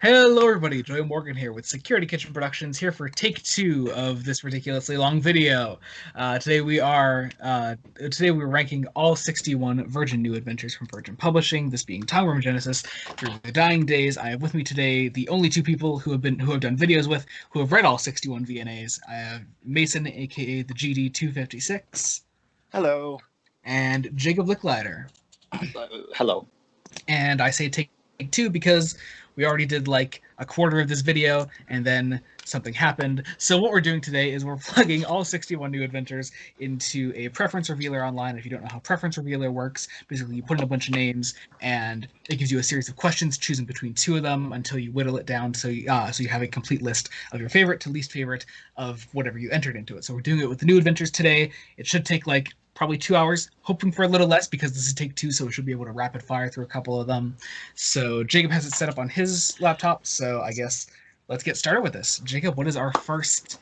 Hello, everybody. Joey Morgan here with Security Kitchen Productions, here for take two of this ridiculously long video. Today we're ranking all 61 Virgin new adventures from Virgin Publishing. This being Time Worm Genesis through the Dying Days. I have with me today the only two people who have done videos with who have read all 61 VNAs. I have Mason, aka the GD256. Hello. And Jacob Licklider. Hello. And I say take two because we already did like a quarter of this video and then something happened. So what we're doing today is we're plugging all 61 new adventures into a preference revealer online. If you don't know how preference revealer works, basically you put in a bunch of names and it gives you a series of questions, choosing between two of them until you whittle it down so you have a complete list of your favorite to least favorite of whatever you entered into it. So we're doing it with the new adventures today. It should take like probably 2 hours, hoping for a little less because this is take two, so we should be able to rapid fire through a couple of them. So Jacob has it set up on his laptop, so I guess let's get started with this. Jacob, what is our first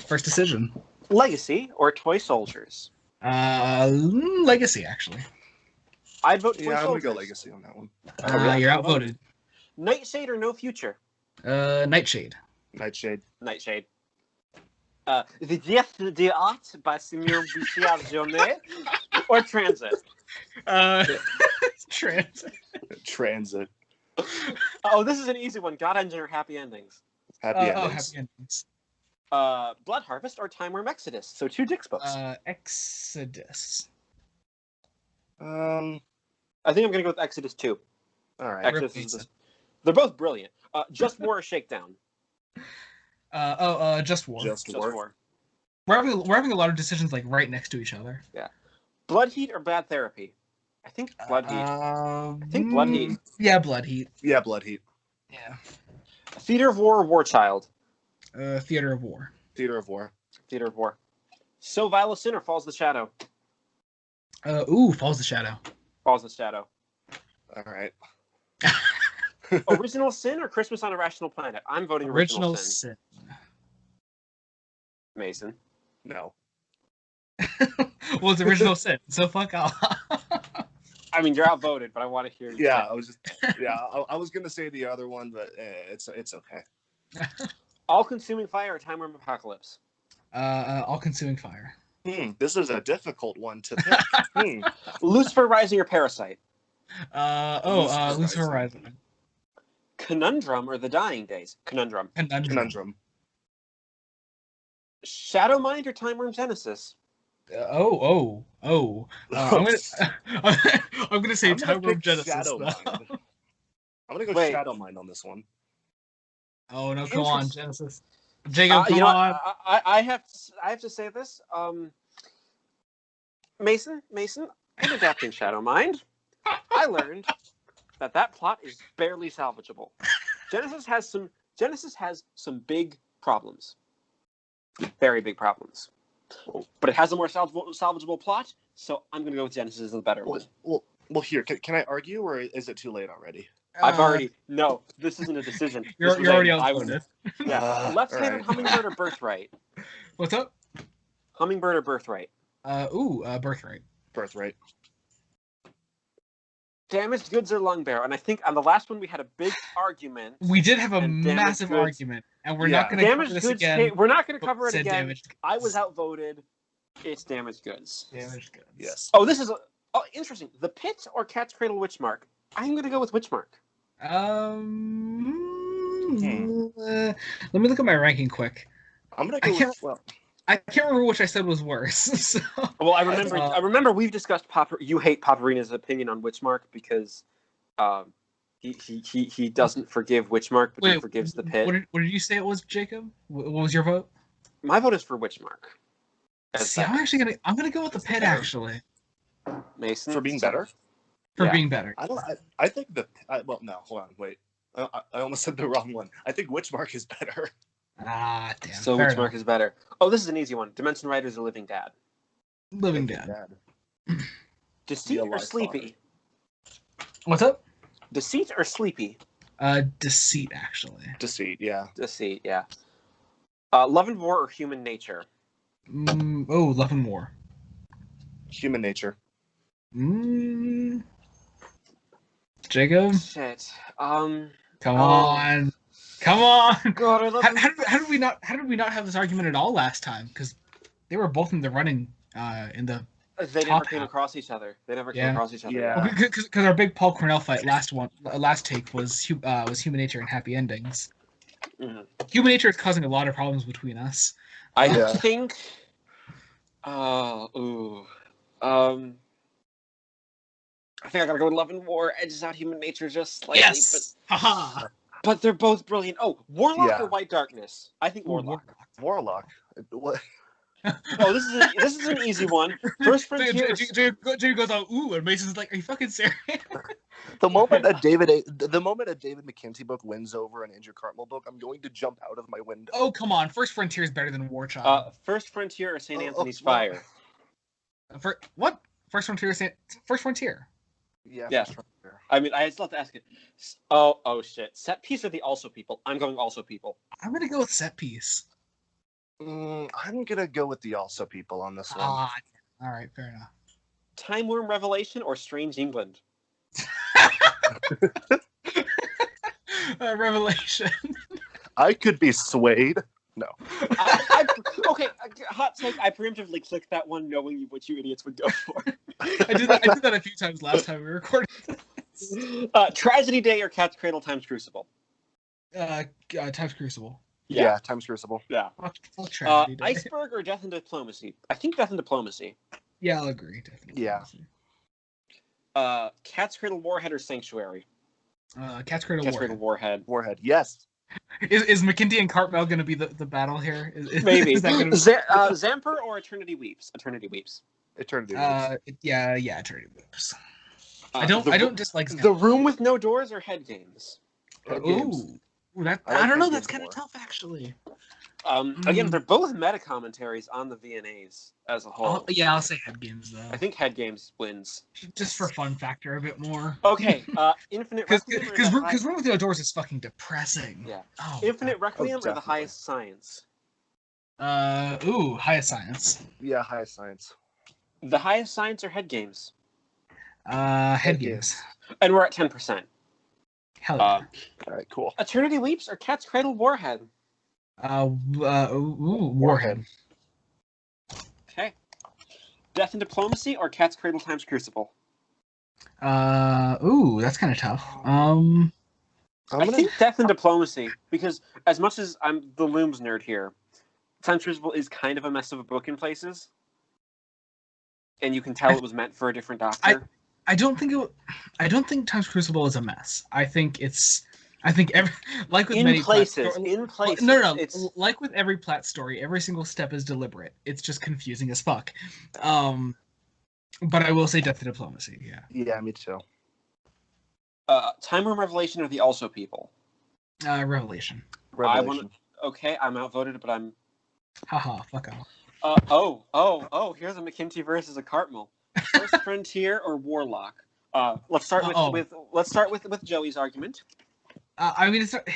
decision? Legacy or Toy Soldiers? Legacy, actually. I'd vote Toy Yeah, I'm Soldiers. gonna go Legacy on that one. You're outvoted. Nightshade or No Future? Nightshade. Nightshade. Nightshade. The Death de Art by Simeon Bouchard Journée or Transit? Transit. Transit. Oh, this is an easy one. God Engine or Happy Endings? Happy Oh, endings. Happy Endings. Blood Harvest or Time Worm Exodus? So two Dick's books. Exodus. I think I'm gonna go with Exodus 2. All right. Exodus they're both brilliant. Just War or Shakedown? Just War. Just War. We're having a lot of decisions like right next to each other. Yeah. Blood Heat or Bad Therapy? I think Blood Heat. I think Blood Heat. Yeah, Blood Heat. Yeah, Blood Heat. Yeah. Theater of War or War Child? Theater of War. Theater of War. Theater of War. So Vile a Sin or Falls the Shadow? Falls the Shadow. Falls the Shadow. All right. Original Sin or Christmas on a Rational Planet? I'm voting Original Sin. Mason. No. Well, it's Original Sin, so fuck off. I mean, you're outvoted, but I want to hear you. Yeah, I was gonna say the other one, but it's okay. All-Consuming Fire or Time Worm Apocalypse? All-Consuming Fire. This is a difficult one to pick. Lucifer Rising or Parasite? Lucifer Rising. Conundrum or The Dying Days? Conundrum. Conundrum. Shadow Mind or Time Worm Genesis? I'm gonna say Time Worm Genesis. Shadow Mind. I'm gonna go Shadow Mind on this one. Oh no! Come on, Genesis. Jacob, come on. I have to say this. Mason, in adapting Shadow Mind, I learned that plot is barely salvageable. Genesis has some big problems, very big problems, but it has a more salvageable plot. So I'm going to go with Genesis as the better one. Well. Here, can I argue, or is it too late already? I've already this isn't a decision. You're already outvoted. Yeah, Left-Handed right. Hummingbird or Birthright? What's up? Hummingbird or Birthright? Birthright. Birthright. Damaged Goods or Lung Bear? And I think on the last one we had a big argument. We did have a massive argument, and we're not going to cover this again. We're not going to cover it again. Damaged I was outvoted. It's Damaged Goods. Damaged Goods. Yes. Oh, this is interesting. The Pit or Cat's Cradle Witchmark? I'm going to go with Witchmark. Let me look at my ranking quick. I'm gonna go. I can't remember which I said was worse. So. Well, I remember we've discussed you hate Paparina's opinion on Witchmark because he doesn't forgive Witchmark, but he forgives the Pit. What did you say it was, Jacob? What was your vote? My vote is for Witchmark. See, I'm gonna go with the Pit actually. Mason For being better. Being better. I think well, no, hold on, wait. I almost said the wrong one. I think Witchmark is better. Damn. So Witchmark is better. Oh, this is an easy one. Dimension Riders or Living Dad? Living Dad. Deceit or Sleepy? What's up? Deceit or Sleepy? Deceit, actually. Deceit, yeah. Deceit, yeah. Love and War or Human Nature? Love and War. Human Nature. Jacob? Shit. Come on. Come on. God, I love him. How did we not have this argument at all last time? Because they were both in the running in the They never came across each other. Yeah. because our big Paul Cornell fight last take was Human Nature and Happy Endings. Mhm. Human Nature is causing a lot of problems between us. I Yeah. think. I think I gotta go with Love and War. Edges out Human Nature just slightly. Yes. Haha. But they're both brilliant. Oh, Warlock Yeah. or White Darkness? I think Warlock. Warlock. What? Oh, this is an easy one. First Frontier. Jay goes out, ooh, and Mason's like, are you fucking serious? The moment a David McKenzie book wins over an Andrew Cartmel book, I'm going to jump out of my window. Oh, come on. First Frontier is better than War Child. First Frontier or St. Anthony's Fire? What? First Frontier. Yeah. Yeah. I mean, I still have to ask it. Oh shit. Set piece or the Also People? I'm going Also People. I'm gonna go with set piece. I'm gonna go with the Also People on this one. All right, fair enough. Time Worm Revelation or Strange England? Revelation. I could be swayed. No. Okay, hot take. I preemptively clicked that one knowing what you idiots would go for. I did that a few times last time we recorded this. Tragedy Day or Cat's Cradle times Crucible? Times Crucible. Yeah, Times Crucible. Yeah. Fuck Tragedy Day. Iceberg or Death and Diplomacy? I think Death and Diplomacy. Yeah, I'll agree. Definitely. Yeah. Cat's Cradle Warhead or Sanctuary? Cat's Cradle Warhead. Warhead. Yes. Is McKinty and Cartmel going to be the battle here? Maybe. Is that gonna be... Zamper or Eternity Weeps? Eternity Weeps. Eternity Weeps. Yeah, Eternity Weeps. I don't dislike Zamper. The Room with No Doors or Head Games? Head Games. I don't know. That's kind of tough, actually. Again, they're both meta commentaries on the VNAs as a whole. I'll say Head Games though. I think Head Games wins. Just for fun factor a bit more. Okay, Infinite Requiem. Because Room with No Doors is fucking depressing. Yeah. Oh, Infinite Requiem or The definitely. Highest Science? Highest Science. Yeah, Highest Science. The Highest Science or Head Games? Head Games. And we're at 10%. Hell yeah. All right, cool. Eternity Weeps or Cat's Cradle Warhead? Warhead. Okay. Death and Diplomacy or Cat's Cradle times Crucible? That's kind of tough. I think Death and Diplomacy, because as much as I'm the Looms nerd here, Times Crucible is kind of a mess of a book in places. And you can tell it was meant for a different doctor. I don't think Times Crucible is a mess. I think every like with many places. No. It's like with every Platt story. Every single step is deliberate. It's just confusing as fuck. But I will say Death and Diplomacy. Yeah. Yeah, me too. Time Worm Revelation or the Also People? Revelation. Okay, I'm outvoted, but I'm. Haha, fuck off. Here's a McKinty versus a Cartmel. First Frontier or Warlock? Let's start with Joey's argument. I'm gonna start.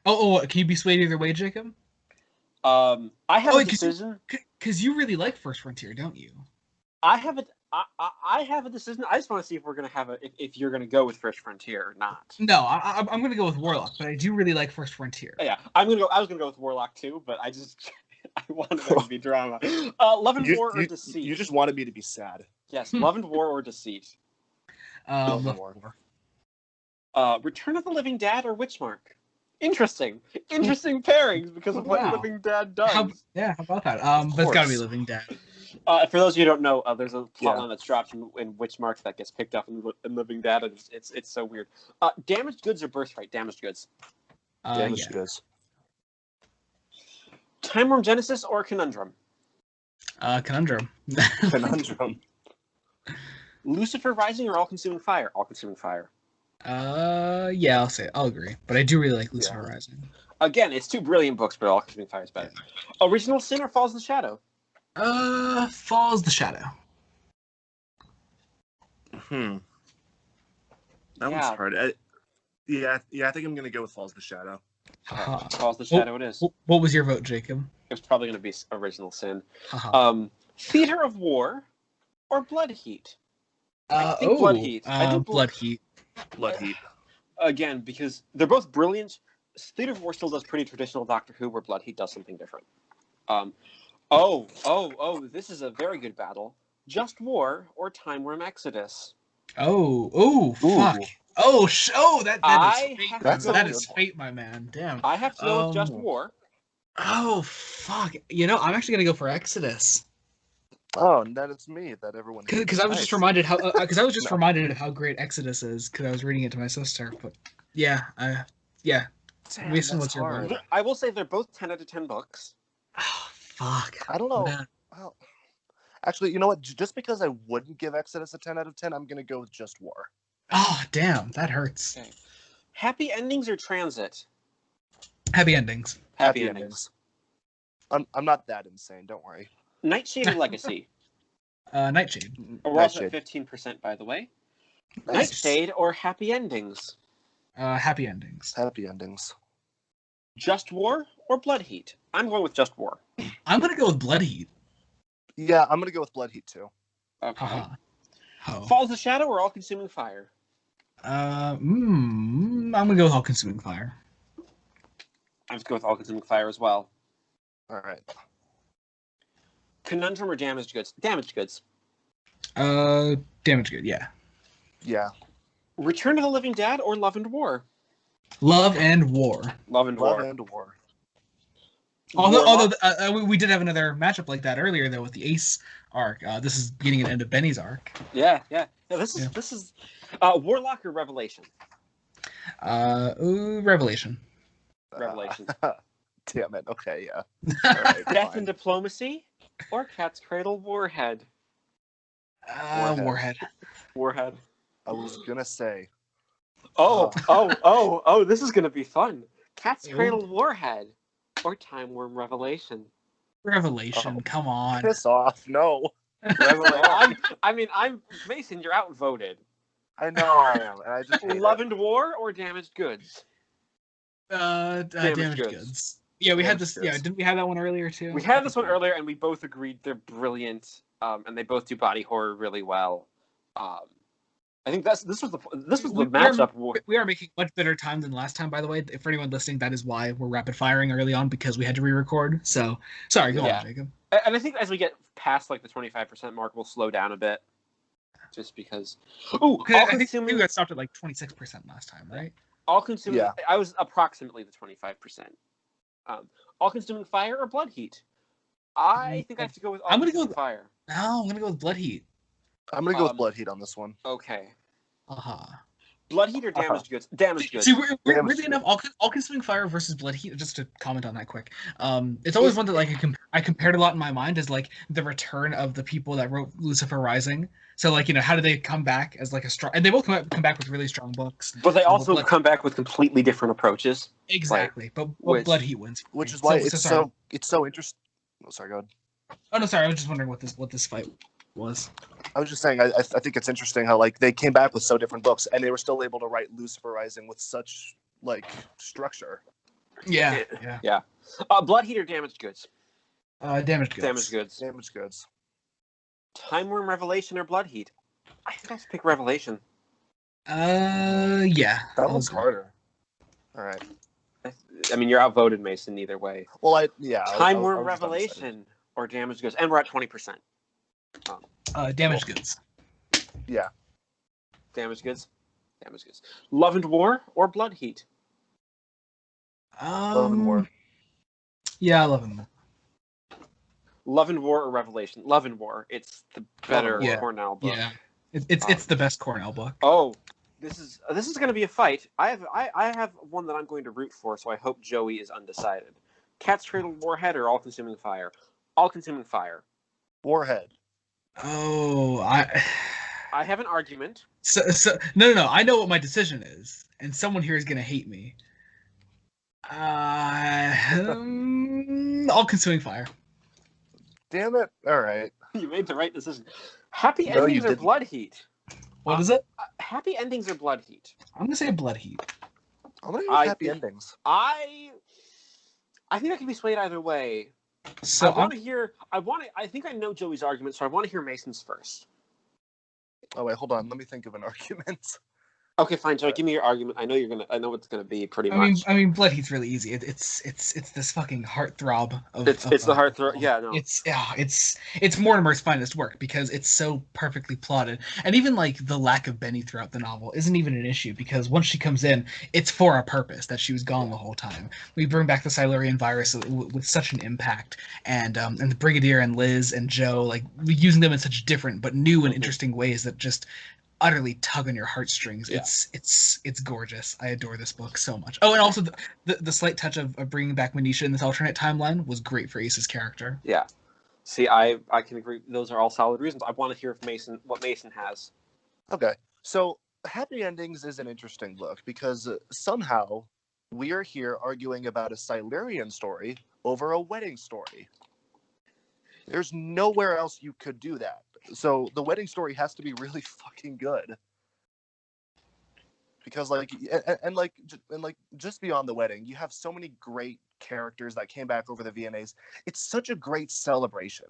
Can you be swayed either way, Jacob? I have a decision. Because you really like First Frontier, don't you? I have a decision. I just want to see if we're gonna have if you're gonna go with First Frontier or not. No, I'm gonna go with Warlock, but I do really like First Frontier. Yeah, I was gonna go with Warlock too, but I wanted there to be drama. Love and War or Deceit? You just wanted me to be sad. Yes, Love and War or Deceit? Love and War. Return of the Living Dad or Witchmark? Interesting pairings because of what Living Dad does. How about that? But it's gotta be Living Dad. For those of you who don't know, there's a plotline that's dropped in Witchmark that gets picked up in Living Dad, and it's so weird. Damaged Goods or Birthright? Damaged Goods. Damaged Goods. Time Worm Genesis or Conundrum? Conundrum. Conundrum. Lucifer Rising or All Consuming Fire? All Consuming Fire. Yeah, I'll agree. But I do really like Lucifer Rising. Again, it's two brilliant books, but All Consuming Fire is better. Original Sin or Falls in the Shadow? Falls the Shadow. That one's hard. I think I'm gonna go with Falls the Shadow. Falls the Shadow it is. What was your vote, Jacob? It was probably gonna be Original Sin. Theater of War or Blood Heat? I think Blood Heat. Blood Heat. Blood Heat. again, because they're both brilliant. Theater of War still does pretty traditional Doctor Who, where Blood Heat does something different. This is a very good battle. Just War or Time Worm Exodus? Fuck. That is I fate. have That's to go That a with, is good one. fate, my man. Damn. I have to go with Just War. Oh fuck. I'm actually gonna go for Exodus. Oh, and that it's me that everyone hates. Because I was just Nice. reminded how No. reminded of how great Exodus is because I was reading it to my sister. But yeah. Damn, Mason, that's what's your hard. vote? I will say they're both 10 out of 10 books. Oh fuck. I don't know. Man. Well, actually, you know what? Just because I wouldn't give Exodus a 10 out of 10, I'm gonna go with Just War. Oh damn, that hurts. Okay. Happy endings or transit? Happy endings. Happy endings. I'm not that insane. Don't worry. Nightshade or Legacy? Nightshade. We're also at Nightshade. 15%, by the way. Nice. Nightshade or Happy Endings? Happy endings. Happy endings. Just War or Blood Heat? I'm going with Just War. I'm gonna go with Blood Heat. Yeah, I'm gonna go with Blood Heat too. Okay. Oh. Falls of Shadow or All Consuming Fire? I'm gonna go with All Consuming Fire. I'm just going with All Consuming Fire as well. All right. Conundrum or Damaged Goods? Damaged Goods. Damage Good. Yeah. Yeah. Return of the Living Dead or Love and War? Love and War. Love and Love War. and War. Although we did have another matchup like that earlier though with the Ace arc. This is beginning and end of Benny's arc. Yeah. This is Warlock or Revelation? Revelation. Revelation. Damn it. Okay, yeah. All right, Death fine. and Diplomacy or Cat's Cradle Warhead? Warhead. Warhead. I was gonna say. This is gonna be fun. Cat's Ew. Cradle Warhead or Time Worm Revelation? Revelation. Oh. Come on. Piss off. No. I'm Mason. You're outvoted. I know I am, and I just hate Love it. and War or Damaged Goods? Damaged goods. Yeah, we had Damaged this. Yeah, Goods. didn't we have that one earlier too? We had this one earlier, and we both agreed they're brilliant, and they both do body horror really well. I think this was the matchup. We are making much better time than last time, by the way. For anyone listening, that is why we're rapid firing early on because we had to re-record. So sorry, go on, Jacob. And I think as we get past like the 25% mark, we'll slow down a bit, just because. I think we got stopped at like 26% last time, right? All consuming. Yeah. I was approximately the 25%. All consuming fire or blood heat? I think I have to go with all consuming fire. No, I'm gonna go with blood heat. I'm gonna go with Blood Heat on this one. Okay. Uh-huh. Blood heat or damaged goods? Damaged goods. See, weirdly enough, all consuming fire versus blood heat. Just to comment on that quick, it's always one that like I compared a lot in my mind as like the return of the people that wrote Lucifer Rising. So like how do they come back as like a strong? And they both come back with really strong books. But they also come back with completely different approaches. Exactly, but blood heat wins. Which is why it's so interesting. Oh, sorry, go ahead. Oh no, sorry. I was just wondering what this fight was. I was just saying, I think it's interesting how like they came back with so different books, and they were still able to write Lucifer Rising with such like structure. Yeah. Blood heat or damaged goods? Damaged goods. Damaged goods. Damaged goods. Time Worm Revelation or Blood Heat? I think I have to pick Revelation. Yeah. That one's harder. All right. I mean, you're outvoted, Mason. Either way. Well, Time Worm Revelation or damaged goods, and we're at 20%. Damaged goods. Yeah. Damaged goods. Damaged goods. Love and War or Blood Heat? Love and War. Yeah, Love and War. Love and War or Revelation? Love and War. It's the better Cornell book. Yeah, it's the best Cornell book. Oh, this is going to be a fight. I have one that I'm going to root for, so I hope Joey is undecided. Cat's Cradle Warhead or All Consuming Fire? All Consuming Fire. Warhead. Oh, I have an argument. So no. I know what my decision is, and someone here is gonna hate me. All Consuming Fire. Damn it! All right. You made the right decision. Happy endings or Blood Heat? What is it? Happy endings or Blood Heat? I'm gonna say Blood Heat. I'm gonna go happy endings. I think I can be swayed either way. So I think I know Joey's argument, so I want to hear Mason's first. Oh wait, hold on. Let me think of an argument. Okay, fine, Joey. Give me your argument. I know you're gonna. I know what it's gonna be pretty I mean, much. I mean, Blood Heat's really easy. It's this fucking heartthrob It's the heartthrob. Yeah, no. It's Mortimer's finest work because it's so perfectly plotted, and even like the lack of Benny throughout the novel isn't even an issue because once she comes in, it's for a purpose that she was gone the whole time. We bring back the Silurian virus with such an impact, and the Brigadier and Liz and Joe like using them in such different but new and interesting ways that just utterly tug on your heartstrings. Yeah. It's gorgeous. I adore this book so much. Oh, and also the slight touch of bringing back Manisha in this alternate timeline was great for Ace's character. Yeah. See, I can agree. Those are all solid reasons. I want to hear if what Mason has. Okay, so Happy Endings is an interesting book because somehow we are here arguing about a Silurian story over a wedding story. There's nowhere else you could do that. So the wedding story has to be really fucking good. Because just beyond the wedding, you have so many great characters that came back over the VNAs. It's such a great celebration.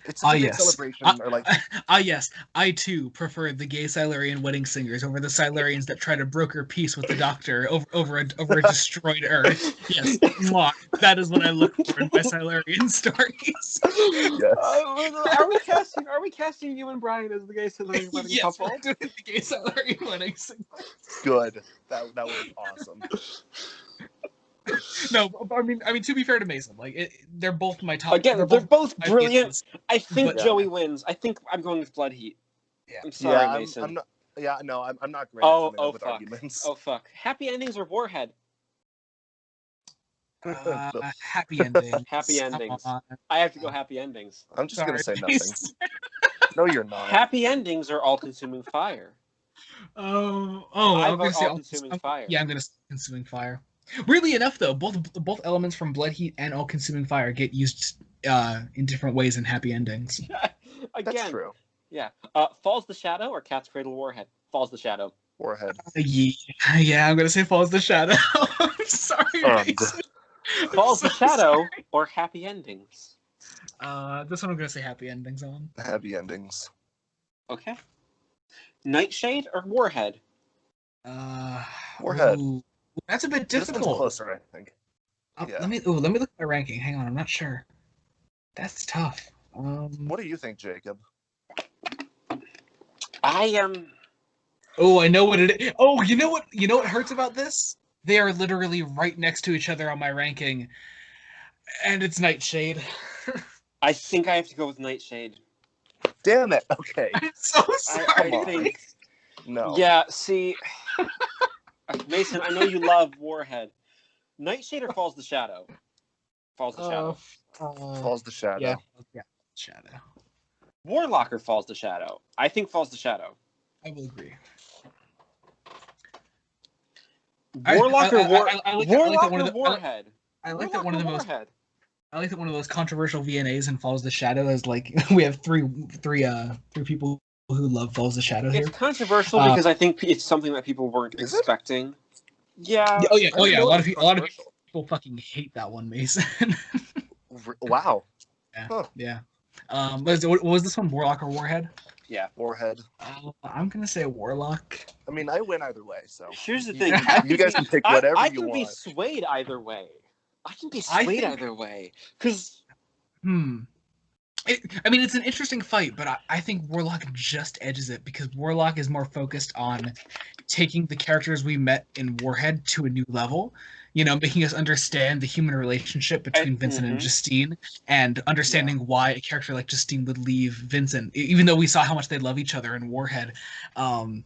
It's such a great celebration. Yes. I too prefer the gay Silurian wedding singers over the Silurians that try to broker peace with the Doctor over a destroyed Earth. Yes, that is what I look for in my Silurian stories. Yes. Are we casting you and Brian as the gay Silurian wedding yes, couple? we're doing the gay Silurian wedding singers. Good. That would be awesome. No, I mean to be fair to Mason, like they're both my top. Again, they're both brilliant. I think But, Joey wins. I think I'm going with Blood Heat. Yeah. I'm sorry, Mason. I'm not. Yeah, no, I'm not great Oh, at coming up with fuck. arguments. Oh fuck! Happy Endings or Warhead? Happy endings. Happy Endings. I have to go Happy Endings. I'm just gonna say nothing. No, you're not. Happy Endings or All-Consuming Fire? I'm vote gonna say All-Consuming Fire. Yeah, I'm gonna say Consuming Fire. Weirdly enough, though, both elements from Blood Heat and All Consuming Fire get used in different ways in Happy Endings. Again, That's true. Yeah. Falls the Shadow or Cat's Cradle Warhead? Falls the Shadow. Warhead. Yeah, I'm gonna say Falls the Shadow. I'm sorry, Mason. Falls the Shadow or Happy Endings? This one I'm gonna say Happy Endings on. Happy Endings. Okay. Nightshade or Warhead? Warhead. Ooh, that's a bit difficult. This one's closer, I think. Yeah. Let me look at my ranking. Hang on, I'm not sure. That's tough. What do you think, Jacob? I am. Oh, I know what it is. Oh, you know what? You know what hurts about this? They are literally right next to each other on my ranking, and it's Nightshade. I think I have to go with Nightshade. Damn it! Okay. I'm so sorry. I think. No. Yeah. See, Mason, I know you love Warhead. Nightshade or Falls the Shadow? Falls the Shadow. Falls the Shadow. Yeah, Shadow. Warlock or Falls the Shadow? I think Falls the Shadow. I will agree. Warlock or Warhead? I like that one of the most. I like that one of those controversial VNAs in Falls the Shadow is like we have three people who love Falls the Shadow here. It's controversial because I think it's something that people weren't expecting. Yeah. Oh yeah. A lot of people fucking hate that one, Mason. Wow. Yeah. Huh. Yeah. Was this one Warlock or Warhead? Yeah, Warhead. I'm gonna say Warlock. I mean, I win either way. So here's the thing: you guys can pick whatever I you want. can be swayed either way. Either way, because. I mean, it's an interesting fight, but I think Warlock just edges it because Warlock is more focused on taking the characters we met in Warhead to a new level. You know, making us understand the human relationship between Vincent and Justine, and understanding why a character like Justine would leave Vincent, even though we saw how much they love each other in Warhead. And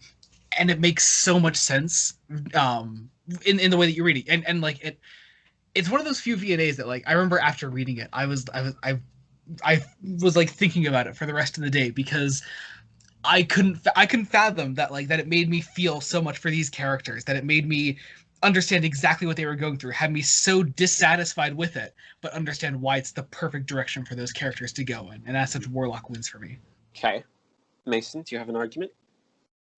it makes so much sense in the way that you read it, and like it's one of those few VNAs that like I remember after reading it, I was like thinking about it for the rest of the day because I couldn't fathom that it made me feel so much for these characters, that it made me understand exactly what they were going through, had me so dissatisfied with it, but understand why it's the perfect direction for those characters to go in, and as such, Warlock wins for me. Okay, Mason, do you have an argument?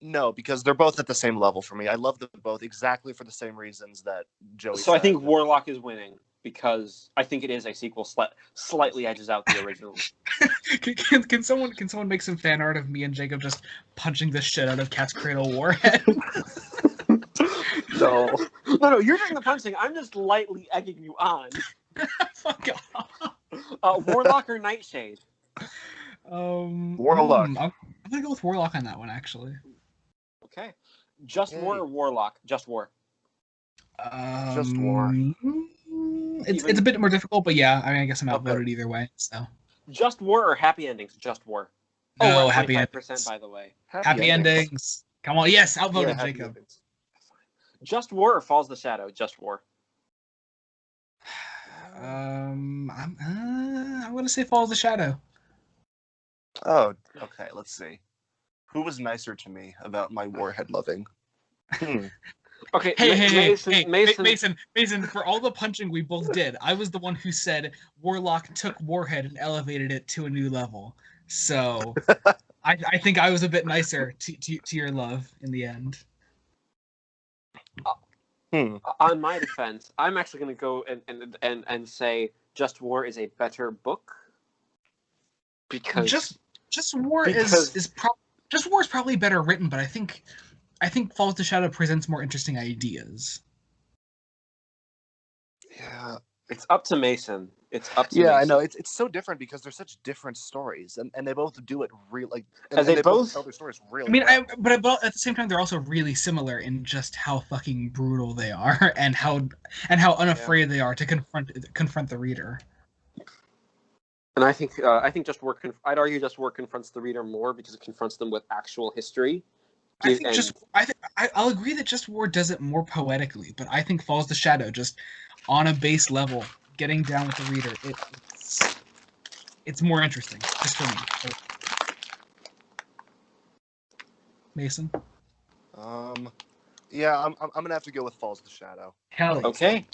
No, because they're both at the same level for me. I love them both exactly for the same reasons that Joey. So I think Warlock is winning. because I think it is a sequel slightly edges out the original. Can someone make some fan art of me and Jacob just punching the shit out of Cat's Cradle Warhead? No. No, you're doing the punching. I'm just lightly egging you on. Fuck off. Warlock or Nightshade? Warlock. I'm gonna go with Warlock on that one, actually. Okay. Just War or Warlock? Just War. Just War. It's a bit more difficult, but yeah, I mean, I guess I'm outvoted either way. So. Just War or Happy Endings? Just War. No, we're at happy 25%, endings. by the way. Happy endings. Come on, yes, outvoted, Yeah, Jacob. endings. Just War or Falls the Shadow? Just War. I'm gonna say Falls the Shadow. Oh, okay. Let's see. Who was nicer to me about my Warhead loving? Okay, Mason, for all the punching we both did, I was the one who said Warlock took Warhead and elevated it to a new level. So I think I was a bit nicer to your love in the end. On my defense, I'm actually going to go and say Just War is a better book because Just War is probably better written, but I think Falls to Shadow presents more interesting ideas. Yeah. It's up to Mason. Yeah, I know. It's so different because they're such different stories, and they both do it and they both tell their stories really. I mean, well. but at the same time, they're also really similar in just how fucking brutal they are, and how unafraid they are to confront the reader. And I think I'd argue Just War confronts the reader more because it confronts them with actual history. I'll agree that Just War does it more poetically, but I think Falls to Shadow, just on a base level, getting down with the reader, it's more interesting, just for me. So, Mason? Yeah, I'm gonna have to go with Falls to Shadow. Hell yeah. Okay.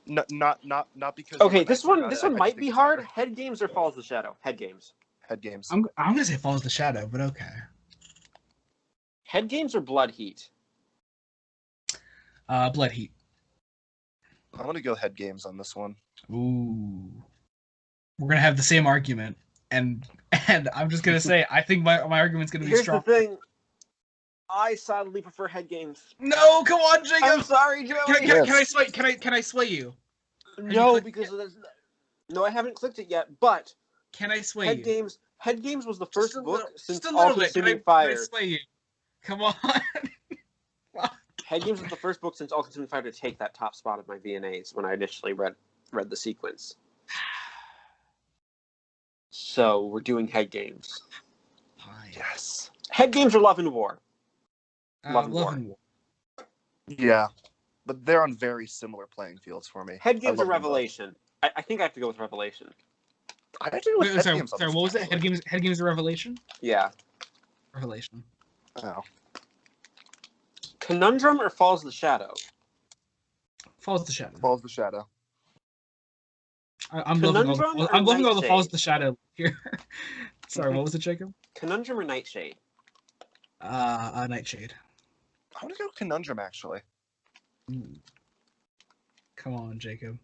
No, not because. Okay, this one might be hard. Head Games or Falls to Shadow? Head Games. Head Games. I'm gonna say Falls to Shadow, but okay. Head Games or Blood Heat? Blood Heat. I'm gonna go Head Games on this one. Ooh. We're gonna have the same argument, and I'm just gonna say I think my argument's gonna be strong. Here's the thing. I sadly prefer Head Games. No, come on, Jacob. I'm sorry, Joey. Can I sway you? No, because no, I haven't clicked it yet. But can I sway you? Head Games was the first book since just a little bit. Consuming Fire. Can I sway you? Come on. Head Games was the first book since All Consuming Fire to take that top spot of my VNAs when I initially read the sequence. So we're doing Head Games. Yes. Head Games or Love and War? Love and War. Yeah, but they're on very similar playing fields for me. Head Games or Revelation? I think I have to go with Revelation. I have to go with Head Games. Sorry, what was it? Head Games or Revelation? Yeah. Revelation. Oh. Conundrum or Falls the Shadow? Falls the Shadow. Falls the Shadow. I'm loving all the Falls the Shadow here. Sorry, what was it, Jacob? Conundrum or Nightshade? Nightshade. I want to go Conundrum, actually. Come on, Jacob.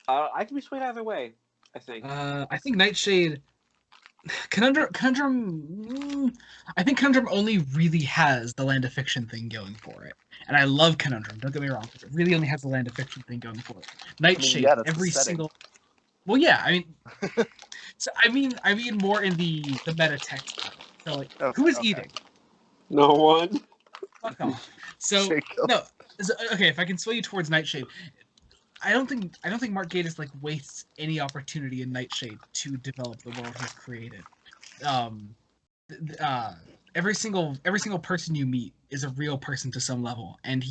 I can be swayed either way, I think. I think Nightshade... Conundrum... I think Conundrum only really has the Land of Fiction thing going for it. And I love Conundrum, don't get me wrong. It really only has the Land of Fiction thing going for it. Nightshade, every single... Well, yeah, I mean... so I mean more in the meta text. So, like, who is eating? No one. Fuck off. So, no. So, okay, if I can sway you towards Nightshade... I don't think Mark Gatiss wastes any opportunity in Nightshade to develop the world he's created. Every single person you meet is a real person to some level, and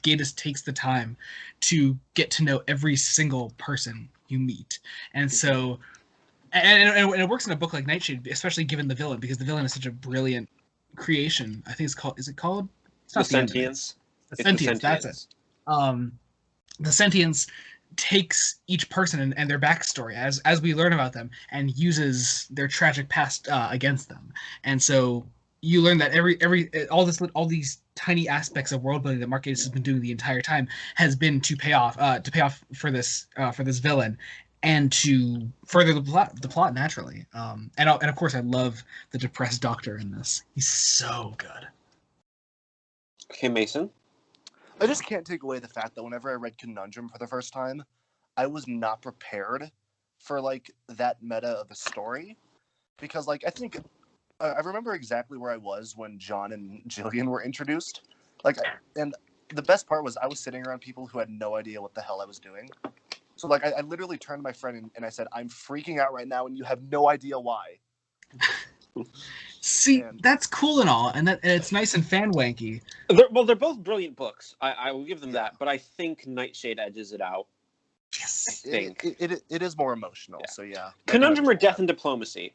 Gatiss takes the time to get to know every single person you meet, and so and it works in a book like Nightshade, especially given the villain, because the villain is such a brilliant creation. I think it's called. Is it called? It's not the Sentience. The Sentience. That's it. The Sentience takes each person and their backstory as we learn about them and uses their tragic past against them. And so you learn that all these tiny aspects of world building that Mark Gatiss has been doing the entire time has been to pay off for this villain and to further the plot naturally. And of course I love the depressed doctor in this. He's so good. Okay, Mason. I just can't take away the fact that whenever I read Conundrum for the first time, I was not prepared for like that meta of a story, because like I think I remember exactly where I was when John and Jillian were introduced. And the best part was I was sitting around people who had no idea what the hell I was doing. So like I literally turned to my friend and I said, "I'm freaking out right now, and you have no idea why." See, that's cool and all, and it's nice and fan wanky. They're both brilliant books. I will give them that, but I think Nightshade edges it out. Yes, it is more emotional. Yeah. So yeah. Conundrum or Death and Diplomacy?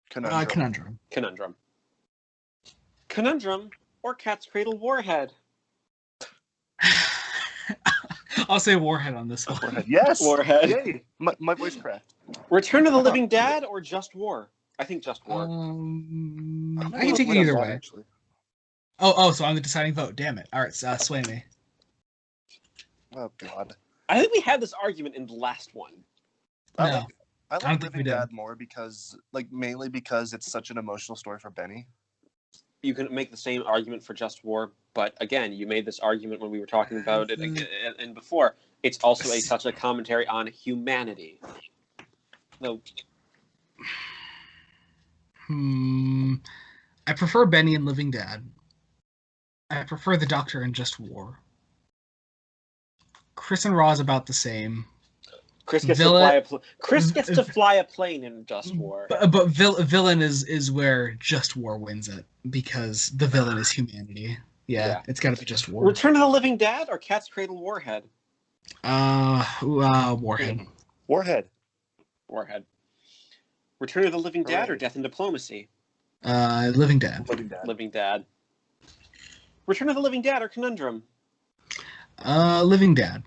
Conundrum. Conundrum or Cat's Cradle Warhead? I'll say Warhead on this one. Warhead. Yes. Warhead. Yay. My voice cracked. Return of the Living Dad or Just War? I think Just War. I can take it either way. Actually. Oh, so I'm the deciding vote. Damn it. All right, sway me. Oh God. I think we had this argument in the last one. No. I like Living Dad more mainly because it's such an emotional story for Benny. You can make the same argument for Just War, but again, you made this argument when we were talking about it and before. It's also such a commentary on humanity. No. I prefer Benny and Living Dad. I prefer the Doctor in Just War. Chris and Raw is about the same. Chris gets to fly a plane in Just War. But villain is where Just War wins it, because the villain is humanity. Yeah. It's got to be Just War. Return of the Living Dad or Cat's Cradle Warhead? Warhead. Warhead. Return of the Living Dad or Death and Diplomacy? Living Dad. Living Dad. Return of the Living Dad or Conundrum? Living Dad.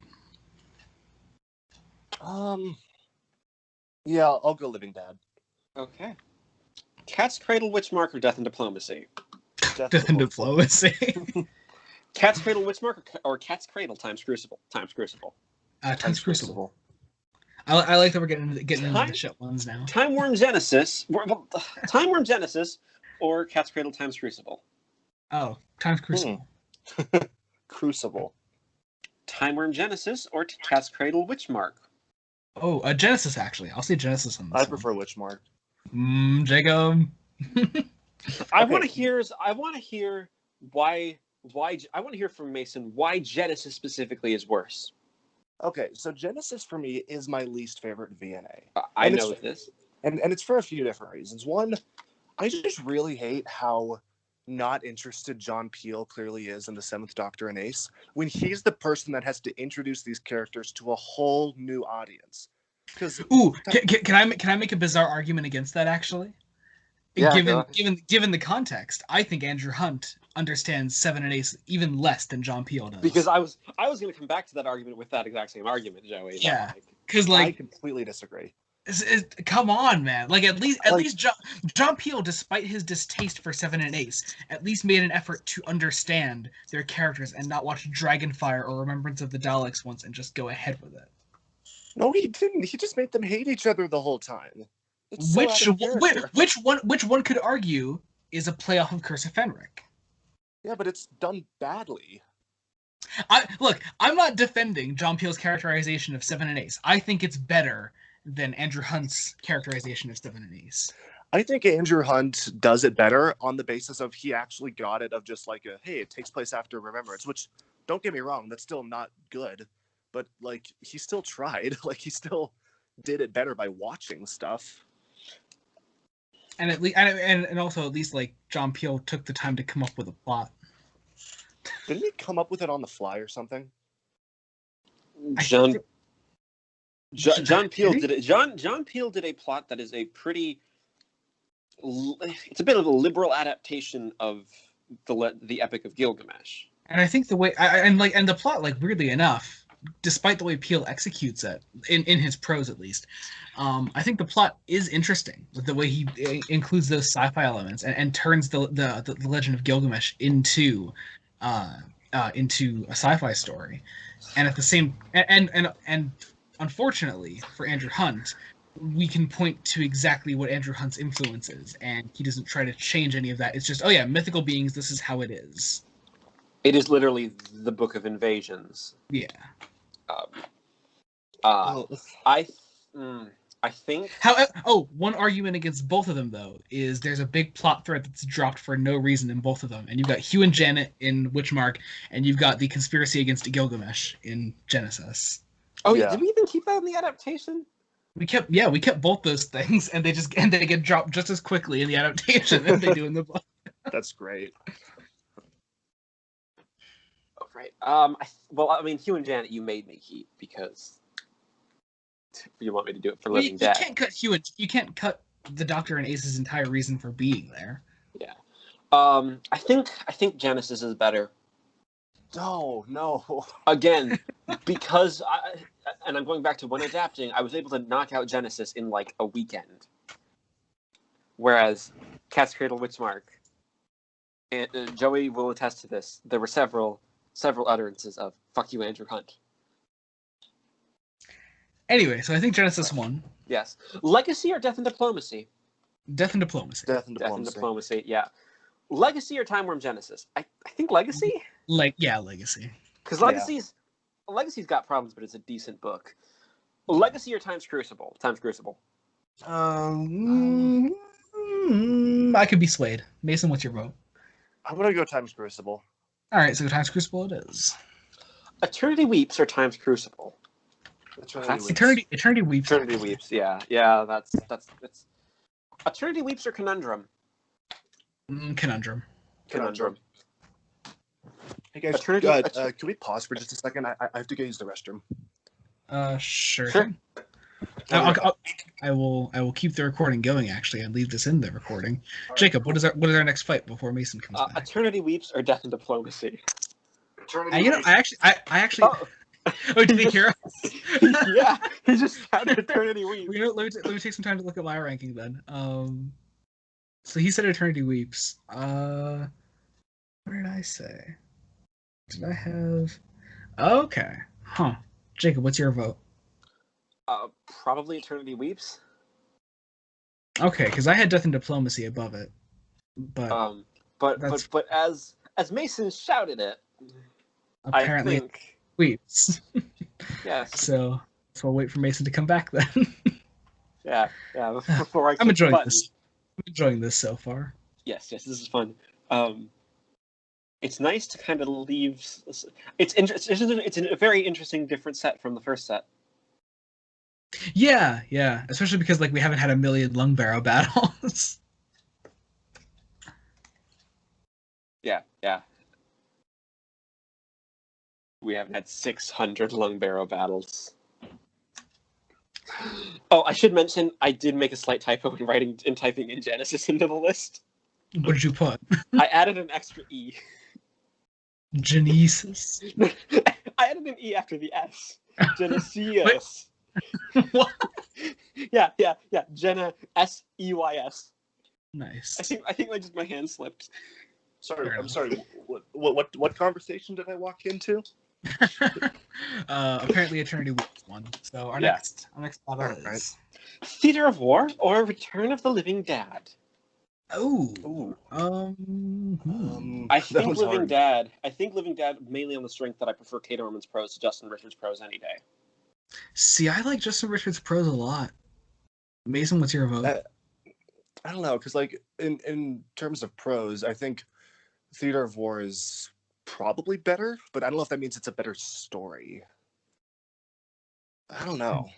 Yeah, I'll go Living Dad. Okay. Cat's Cradle Witchmark or Death and Diplomacy? Death and Diplomacy. Cat's Cradle Witchmark or Cat's Cradle times Crucible? Times Crucible. Times Crucible. I like that we're getting into the shit ones now. Time Worm Genesis or Cat's Cradle times Crucible? Oh, times Crucible. Crucible. Time Worm Genesis or Cat's Cradle Witchmark? Oh, Genesis, actually. I'll say Genesis on this. I prefer Witchmark. Jacob. I want to hear from Mason why Genesis specifically is worse. Okay, so Genesis for me is my least favorite VNA. I know this. And it's for a few different reasons. One, I just really hate how not interested John Peel clearly is in the Seventh Doctor and Ace, when he's the person that has to introduce these characters to a whole new audience. Can I make a bizarre argument against that, actually? Yeah, given the context, I think Andrew Hunt understands Seven and Ace even less than John Peel does. Because I was going to come back to that argument with that exact same argument, Joey. Yeah, because I completely disagree. Come on, man! Like at least John Peel, despite his distaste for Seven and Ace, at least made an effort to understand their characters and not watch Dragonfire or Remembrance of the Daleks once and just go ahead with it. No, he didn't. He just made them hate each other the whole time. Which one could argue is a playoff of Curse of Fenric? Yeah, but it's done badly. I'm not defending John Peel's characterization of Seven and Ace. I think it's better than Andrew Hunt's characterization of Seven and Ace. I think Andrew Hunt does it better on the basis of he actually got it of just like hey, it takes place after Remembrance, which, don't get me wrong, that's still not good. But like he still tried. Like he still did it better by watching stuff. And at least, and also at least like John Peel took the time to come up with a plot. Didn't he come up with it on the fly or something? John Peel did it. John Peel did a plot that is it's a bit of a liberal adaptation of the Epic of Gilgamesh. And I think the way and the plot, like, weirdly enough, despite the way Peele executes it, in his prose at least, I think the plot is interesting with the way he includes those sci-fi elements and turns the Legend of Gilgamesh into a sci-fi story, and at the same and unfortunately for Andrew Hunt, we can point to exactly what Andrew Hunt's influence is, and he doesn't try to change any of that. It's just, oh yeah, mythical beings. This is how it is. It is literally the Book of Invasions. Yeah. I think. One argument against both of them though is there's a big plot thread that's dropped for no reason in both of them, and you've got Hugh and Janet in Witchmark, and you've got the conspiracy against Gilgamesh in Genesis. Oh yeah, did we even keep that in the adaptation? We kept both those things, and they get dropped just as quickly in the adaptation as they do in the book. That's great. Oh, right. Hugh and Janet, you made me keep because you want me to do it for Living Dead. You can't cut the Doctor and Ace's entire reason for being there. Yeah. I think Genesis is better. No. Again, because I'm going back to when adapting, I was able to knock out Genesis in like a weekend. Whereas Cat's Cradle, Witchmark, and Joey will attest to this, there were several utterances of "fuck you, Andrew Hunt." Anyway, so I think Genesis won. Yes. Legacy or Death and Diplomacy? Death and Diplomacy. Death and Diplomacy. Yeah. Legacy or Time Worm Genesis? I think Legacy. Legacy. Because Legacy's got problems, but it's a decent book. Legacy or Time's Crucible? Time's Crucible. I could be swayed. Mason, what's your vote? I'm gonna go Time's Crucible. All right, so Time's Crucible it is. Eternity Weeps or Time's Crucible? Eternity Weeps. Eternity Weeps. Yeah. That's Eternity Weeps or Conundrum? Conundrum. Hey guys, can we pause for just a second? I have to go use the restroom. Sure. I will keep the recording going actually and leave this in the recording. Right. Jacob, what is our next fight before Mason comes back? Eternity Weeps or Death and Diplomacy? I actually. Oh, did he hear us? Yeah, he just shouted Eternity Weeps. Let me take some time to look at my ranking then. So he said Eternity Weeps. What did I say? Did I have? Okay. Huh. Jacob, what's your vote? Probably Eternity Weeps. Okay, because I had Death and Diplomacy above it, but as Mason shouted it, apparently I think Weeps. Yes. So I'll wait for Mason to come back then. Yeah. Before I'm enjoying this. I'm enjoying this so far. Yes, this is fun. It's nice to kind of leave. It's a very interesting, different set from the first set. Yeah, especially because we haven't had a million lung barrow battles. Yeah. We haven't had 600 lung barrow battles. Oh, I should mention I did make a slight typo in typing in Genesis into the list. What did you put? I added an extra E. Genesis. I added an E after the S. Genesis. What? Yeah. Jenna S-E-Y-S. Nice. I think just my hand slipped. Sorry, I'm sorry. What conversation did I walk into? Apparently Eternity Weeps won. So our next battle is Theater of War or Return of the Living Dad. Oh. I think Living Dad mainly on the strength that I prefer Kate Orman's prose to Justin Richards' prose any day. See, I like Justin Richards' prose a lot. Mason, what's your vote? I don't know, because in terms of prose, I think Theater of War is probably better, but I don't know if that means it's a better story. I don't know.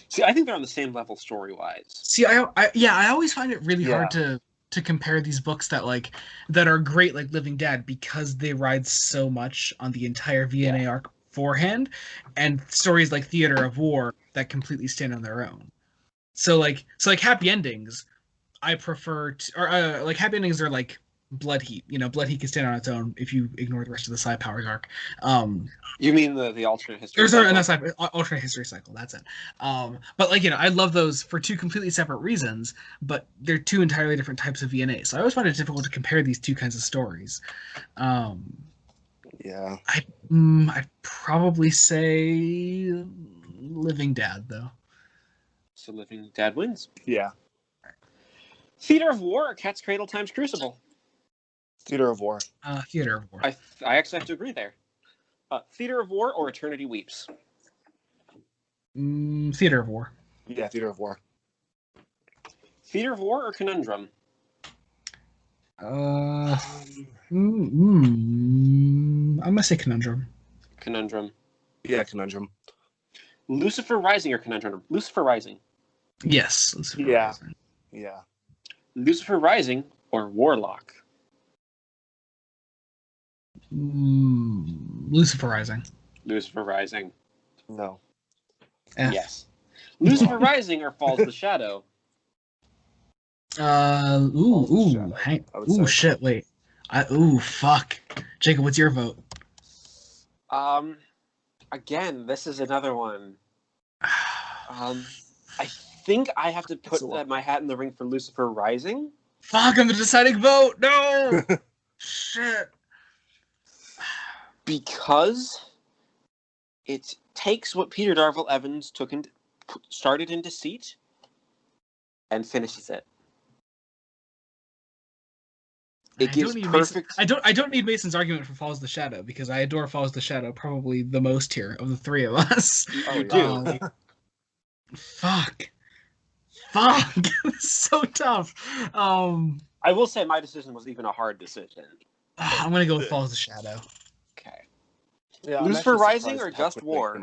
See, I think they're on the same level story-wise. See, I always find it really hard to compare these books that are great, like Living Dad, because they ride so much on the entire VNA arc beforehand, and stories like Theater of War that completely stand on their own. So Happy Endings, I prefer, Happy Endings are Blood Heat. Blood Heat can stand on its own if you ignore the rest of the Psi Powers arc. You mean the alternate history? Or sorry, not alternate history cycle. That's it. But I love those for two completely separate reasons, but they're two entirely different types of VNA. So I always find it difficult to compare these two kinds of stories. Yeah. I'd probably say Living Dad though. So Living Dad wins. Yeah. Theater of War or Cat's Cradle times Crucible? Theater of War. Theater of War. I actually have to agree there. Theater of War or Eternity Weeps? Theater of War. Yeah, Theater of War. Theater of War or Conundrum? I'm gonna say Conundrum. Conundrum. Yeah, Conundrum. Lucifer Rising or Conundrum? Lucifer Rising. Yes. Lucifer Yeah. Rising. Yeah. Lucifer Rising or Warlock? Lucifer Rising. Lucifer Rising. No. F. Yes. Lucifer Rising or Falls the Shadow? Shit, wait. Fuck. Jacob, what's your vote? Again, this is another one. I think I have to put my hat in the ring for Lucifer Rising. Fuck, I'm the deciding vote! No! Shit. Because it takes what Peter Darvill Evans started in Deceit and finishes it. It gives perfect. I don't need Mason's argument for Falls the Shadow because I adore Falls the Shadow probably the most here of the three of us. You do. Fuck. It's so tough. I will say my decision was even a hard decision. I'm gonna go with Falls the Shadow. Okay. Yeah, Lucifer Rising or Just War?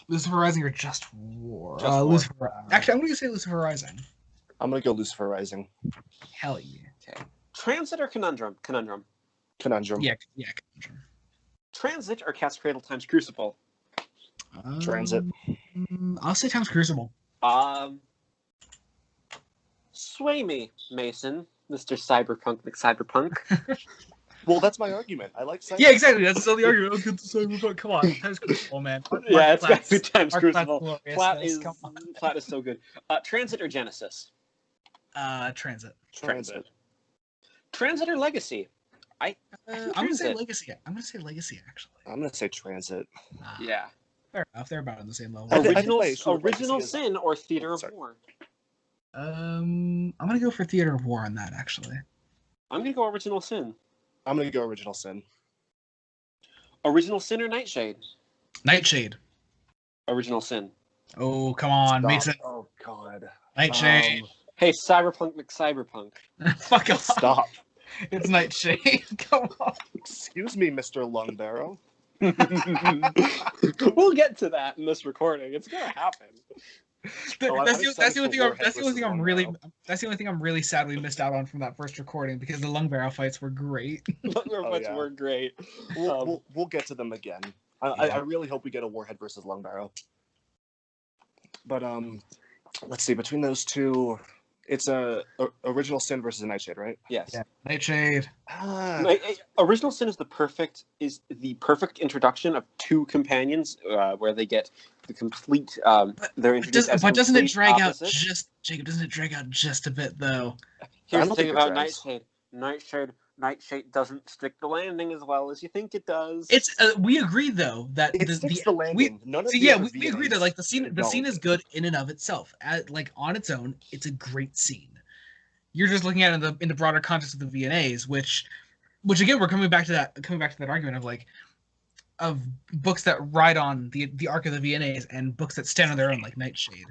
Lucifer Rising or Just War? Just War. Lucifer. Actually, I'm gonna say Lucifer Rising. I'm gonna go Lucifer Rising. Hell yeah. Okay. Transit or Conundrum? Conundrum. Yeah, Conundrum. Transit or Cat's Cradle times Crucible? Transit. I'll say times Crucible. Sway me, Mason, Mr. Cyberpunk McCyberpunk. Well, that's my argument. I like Cyberpunk. Yeah, exactly. That's the argument. I'll get the Cyberpunk. Come on, times Crucible, man. Yeah, it's got to be times Mark Crucible. Plat Gloriousness, is so good. Transit or Genesis? Transit. Transit or Legacy? I'm gonna say Legacy. I'm gonna say Legacy. Actually, I'm gonna say Transit. Yeah. Fair enough. They're about on the same level. Original Sin or Theater of War? I'm gonna go for Theater of War on that. Actually, I'm gonna go Original Sin. I'm gonna go Original Sin. Original Sin or Nightshade? Nightshade. Original Sin. Oh, come on, Stop. Mason. Oh God. Nightshade. Hey, Cyberpunk McCyberpunk. Fuck off. Stop. It's Nightshade. Come on. Excuse me, Mr. Lungbarrow. We'll get to that in this recording. It's gonna happen. That's the only thing I'm really sad we missed out on from that first recording because the Lungbarrow fights were great. Were great. We'll get to them again. I really hope we get a Warhead versus Lungbarrow. But let's see. Between those two, it's a Original Sin versus Nightshade, right? Yes. Yeah. Nightshade. Original Sin is the perfect introduction of two companions where they get the complete. They're introduced as doesn't it drag opposites. out just Jacob? Doesn't it drag out just a bit though? Here's the thing about Nightshade. Nightshade doesn't stick the landing as well as you think it does. It's we agree though that it sticks the landing. We agree that like the scene is good in and of itself. Like on its own, it's a great scene. You're just looking at it in the broader context of the VNAs, which again we're coming back to that argument of books that ride on the arc of the VNAs and books that stand on their own like Nightshade.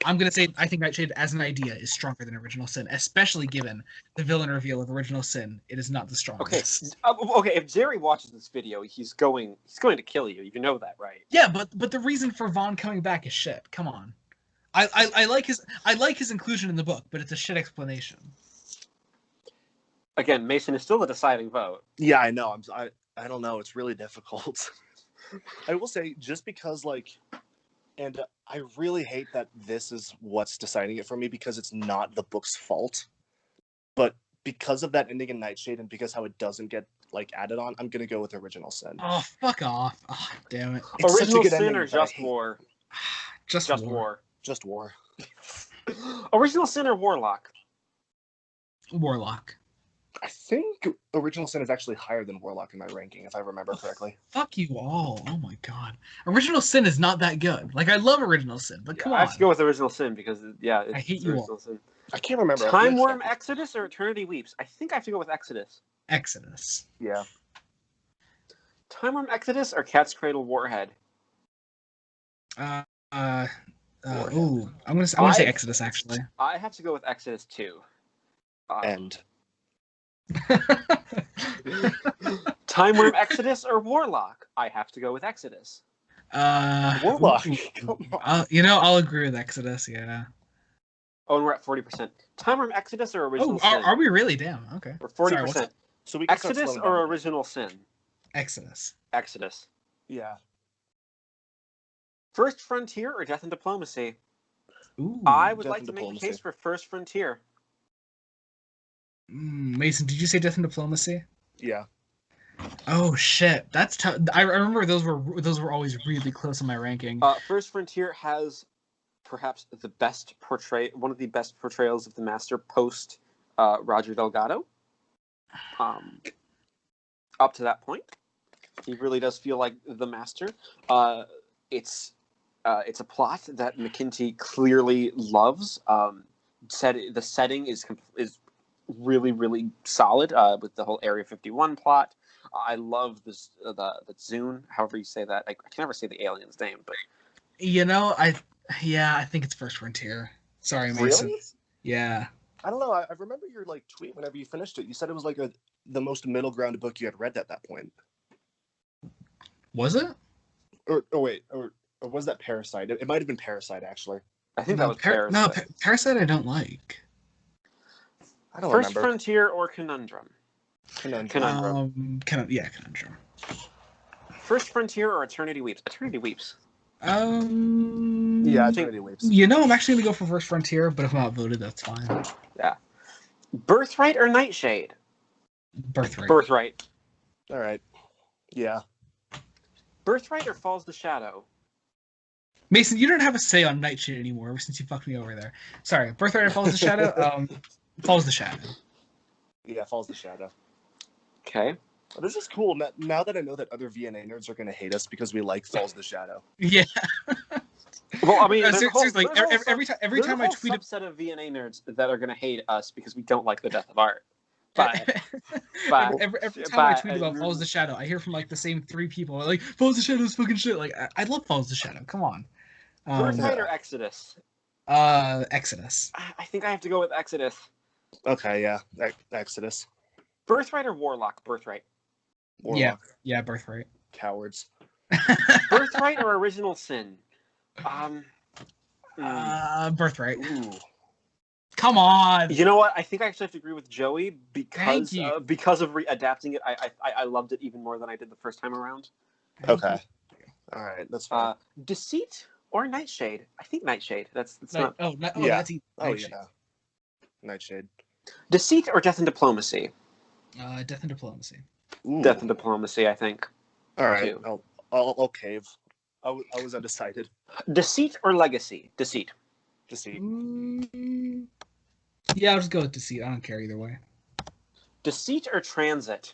I'm going to say I think Nightshade as an idea is stronger than Original Sin, especially given the villain reveal of Original Sin. It is not the strongest. Okay. If Jerry watches this video, he's going to kill you. You know that, right? Yeah, but the reason for Vaughn coming back is shit. Come on. I like his inclusion in the book, but it's a shit explanation. Again, Mason is still the deciding vote. Yeah, I know. I don't know. It's really difficult. I will say, just because and I really hate that this is what's deciding it for me because it's not the book's fault. But because of that ending in Nightshade and because how it doesn't get like added on, I'm gonna go with Original Sin. Oh, fuck off. Oh, damn it. It's such a Original good Sin ending, or but I Just hate- War? Just war. Just War. Original Sin or Warlock? Warlock. I think Original Sin is actually higher than Warlock in my ranking, if I remember correctly. Fuck you all. Oh my god. Original Sin is not that good. Like, I love Original Sin, but come I on. have to go with Original Sin because it's I hate you all. Original Sin. I can't remember. Time Worm Exodus or Eternity Weeps? I think I have to go with Exodus. Exodus. Yeah. Time Worm Exodus or Cat's Cradle Warhead? Ooh, I'm gonna say I- Exodus actually. I have to go with Exodus too. And Time Worm Exodus or Warlock? I have to go with Exodus. Warlock. ooh. Come on. I'll agree with Exodus. Yeah. Oh, and we're at 40%. Time Worm Exodus or Original Oh, Sin? are we really? Damn. Okay. We're Sorry, 40%. what's up? So we can start Exodus slowing or down. Original Sin? Exodus. Exodus. Yeah. First Frontier or Death and Diplomacy? Ooh. I would Death like and to make a Diplomacy. case for First Frontier. Mason, did you say Death and Diplomacy? Yeah. Oh shit, that's tough. I remember those were always really close in my ranking. First Frontier has perhaps the best one of the best portrayals of the Master post Roger Delgado. Up to that point, he really does feel like the Master. It's a plot that McKinty clearly loves. The setting is really, really solid with the whole Area 51 plot. I love this the Zune, however you say that. I can never say the alien's name, but I think it's First Frontier. Sorry, Mason. really, Yeah. I don't know. I remember your like tweet whenever you finished it. You said it was like the most middle ground book you had read at that point. Was it? Or was that Parasite? It might have been Parasite actually. I think that was Parasite. Parasite I don't like. I don't First remember. Frontier or Conundrum? Conundrum. Conundrum. First Frontier or Eternity Weeps? Eternity Weeps. Yeah, Eternity Weeps. I'm actually gonna go for First Frontier, but if I'm outvoted, that's fine. Yeah. Birthright or Nightshade? Birthright. All right. Yeah. Birthright or Falls the Shadow? Mason, you don't have a say on Nightshade anymore ever since you fucked me over there. Sorry, Birthright or Falls the Shadow? Falls the Shadow. Yeah, Falls the Shadow. Okay. This is cool. Now that I know that other VNA nerds are going to hate us because we like Falls the Shadow. Yeah. Well, I mean, seriously, every time I tweet a subset of VNA nerds that are going to hate us because we don't like the death of art. But every time I tweet about Falls the Shadow, I hear from like the same 3 people like Falls the Shadow is fucking shit. Like I love Falls the Shadow. Come on. Birthright or Exodus? Exodus. I think I have to go with Exodus. Okay, yeah, Exodus. Birthright or Warlock? Birthright. Warlock. Yeah, Birthright. Cowards. Birthright or Original Sin? Birthright. Ooh. Come on. You know what? I think I actually have to agree with Joey Thank you. because of adapting it. I loved it even more than I did the first time around. Okay. All right, that's fine. Deceit or Nightshade? I think Nightshade. That's not. Yeah. That's Nightshade. Yeah. Nightshade. Deceit or Death and Diplomacy? Death and Diplomacy. Ooh. Death and Diplomacy, I think. All right, Too. I'll cave. I was undecided. Deceit or Legacy? Deceit. Deceit. Yeah, I'll just go with Deceit. I don't care either way. Deceit or Transit?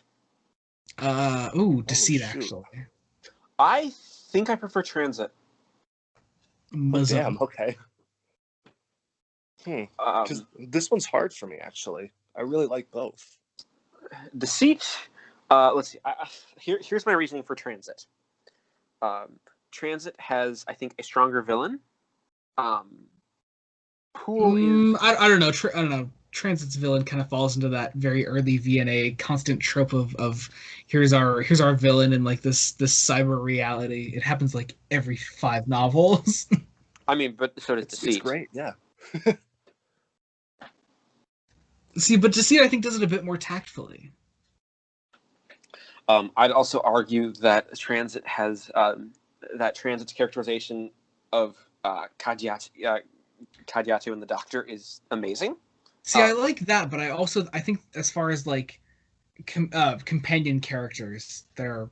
Deceit shoot. actually. I think I prefer Transit. Damn. Okay. Because this one's hard for me actually. I really like both. Deceit. Let's see. Here's my reasoning for Transit. Transit has, I think, a stronger villain. Pool is. I don't know. I don't know. Transit's villain kind of falls into that very early VNA constant trope of here's our villain in like this cyber reality. It happens like every 5 novels. I mean, but so does Deceit. It's great. Yeah. See, but Deceit I think does it a bit more tactfully. I'd also argue that Transit has Transit's characterization of Kadiatu and the Doctor is amazing. See, I like that, but I think as far as like companion characters that are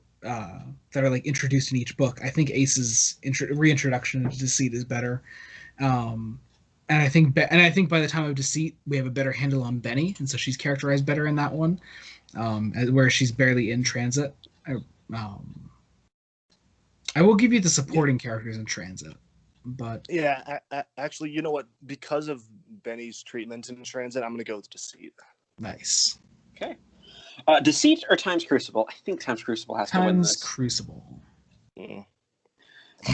like introduced in each book, I think Ace's reintroduction into Deceit is better. Um, and I think by the time of Deceit, we have a better handle on Benny, and so she's characterized better in that one, where she's barely in transit. Um, I will give you the supporting characters in transit, but Yeah, actually, you know what? Because of Benny's treatment in transit, I'm going to go with Deceit. nice. Okay. Deceit or Times Crucible? I think Times Crucible has to win Times this. Crucible. Mm.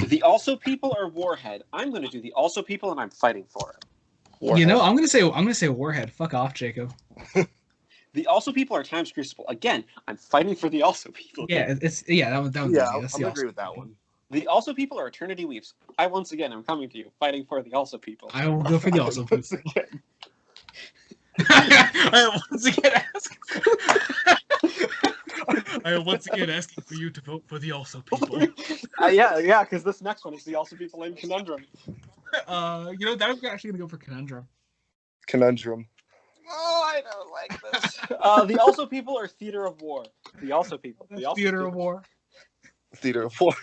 The Also People or Warhead? I'm going to do the Also People, and I'm fighting for it. Warhead. You know, I'm gonna say Warhead. Fuck off, Jacob. The Also People or Times Crucible? Again, I'm fighting for the Also People. Yeah, it's that one's Yeah, easy. I'm That's going the to agree Also with that People. one. The Also People or Eternity Weeps? I once again am coming to you, fighting for the Also People. I will go for the Also Once People. again. I once again ask. I am once again asking for you to vote for the Also People. Yeah, because this next one is the Also People in Conundrum. You know, that was actually gonna go for Conundrum. Conundrum. Oh, I don't like this. The Also People or Theater of War? The Also People. The Also Theater People. of War. Theater of War.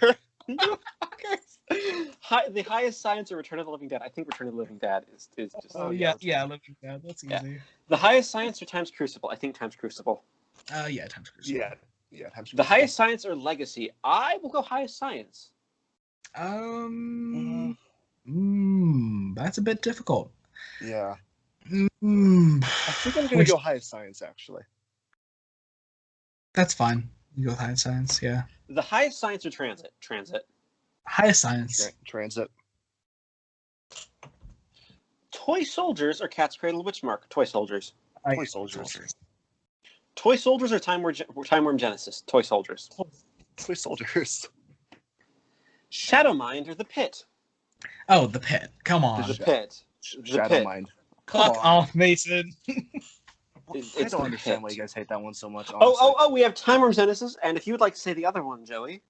The Highest Science or Return of the Living Dead? I think Return of the Living Dead is just. Oh yeah, yeah, Living Dead. That's easy. Yeah. The Highest Science or Times Crucible? I think Times Crucible. Yeah, Times Crucible. Yeah. Times The Highest Science or Legacy? I will go Highest Science. That's a bit difficult. Yeah. Mm, I think I'm going to go Highest Science, actually. That's fine. You go with Highest Science, yeah. The Highest Science or Transit? Transit. Highest Science. Transit. Toy Soldiers or Cat's Cradle Witchmark? Toy Soldiers. Toy Soldiers. Toy Soldiers or Time Worm Genesis? Toy Soldiers. Toy Soldiers. Shadowmind or The Pit? Oh, The Pit. Come on. The Pit. Shadowmind. Fuck off, Mason. I don't understand why you guys hate that one so much. Honestly. Honestly. Oh, we have Time Worm Genesis, and if you would like to say the other one, Joey.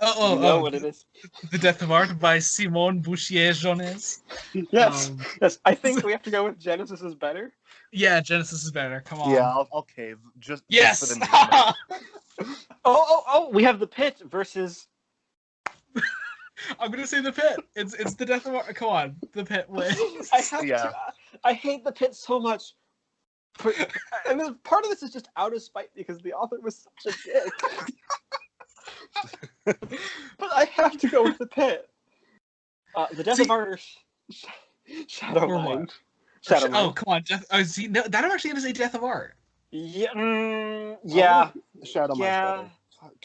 You know what it is. The Death of Art by Simone Bouchier-Jones. Yes. Yes. I think we have to go with Genesis is better. Yeah, Genesis is better. Come on. Yeah, I'll cave. Just Yes. for the Oh, we have The Pit versus. I'm gonna say The Pit. It's the Death of Art. Come on, The Pit wins. I hate The Pit so much. And then part of this is just out of spite because the author was such a dick. But I have to go with The Pit. The Death of Art. Shadowmind. Shadowmind. Oh, come on, Death. Oh, see, no, that I'm actually gonna say Death of Art. Yeah. Shadowmind's better.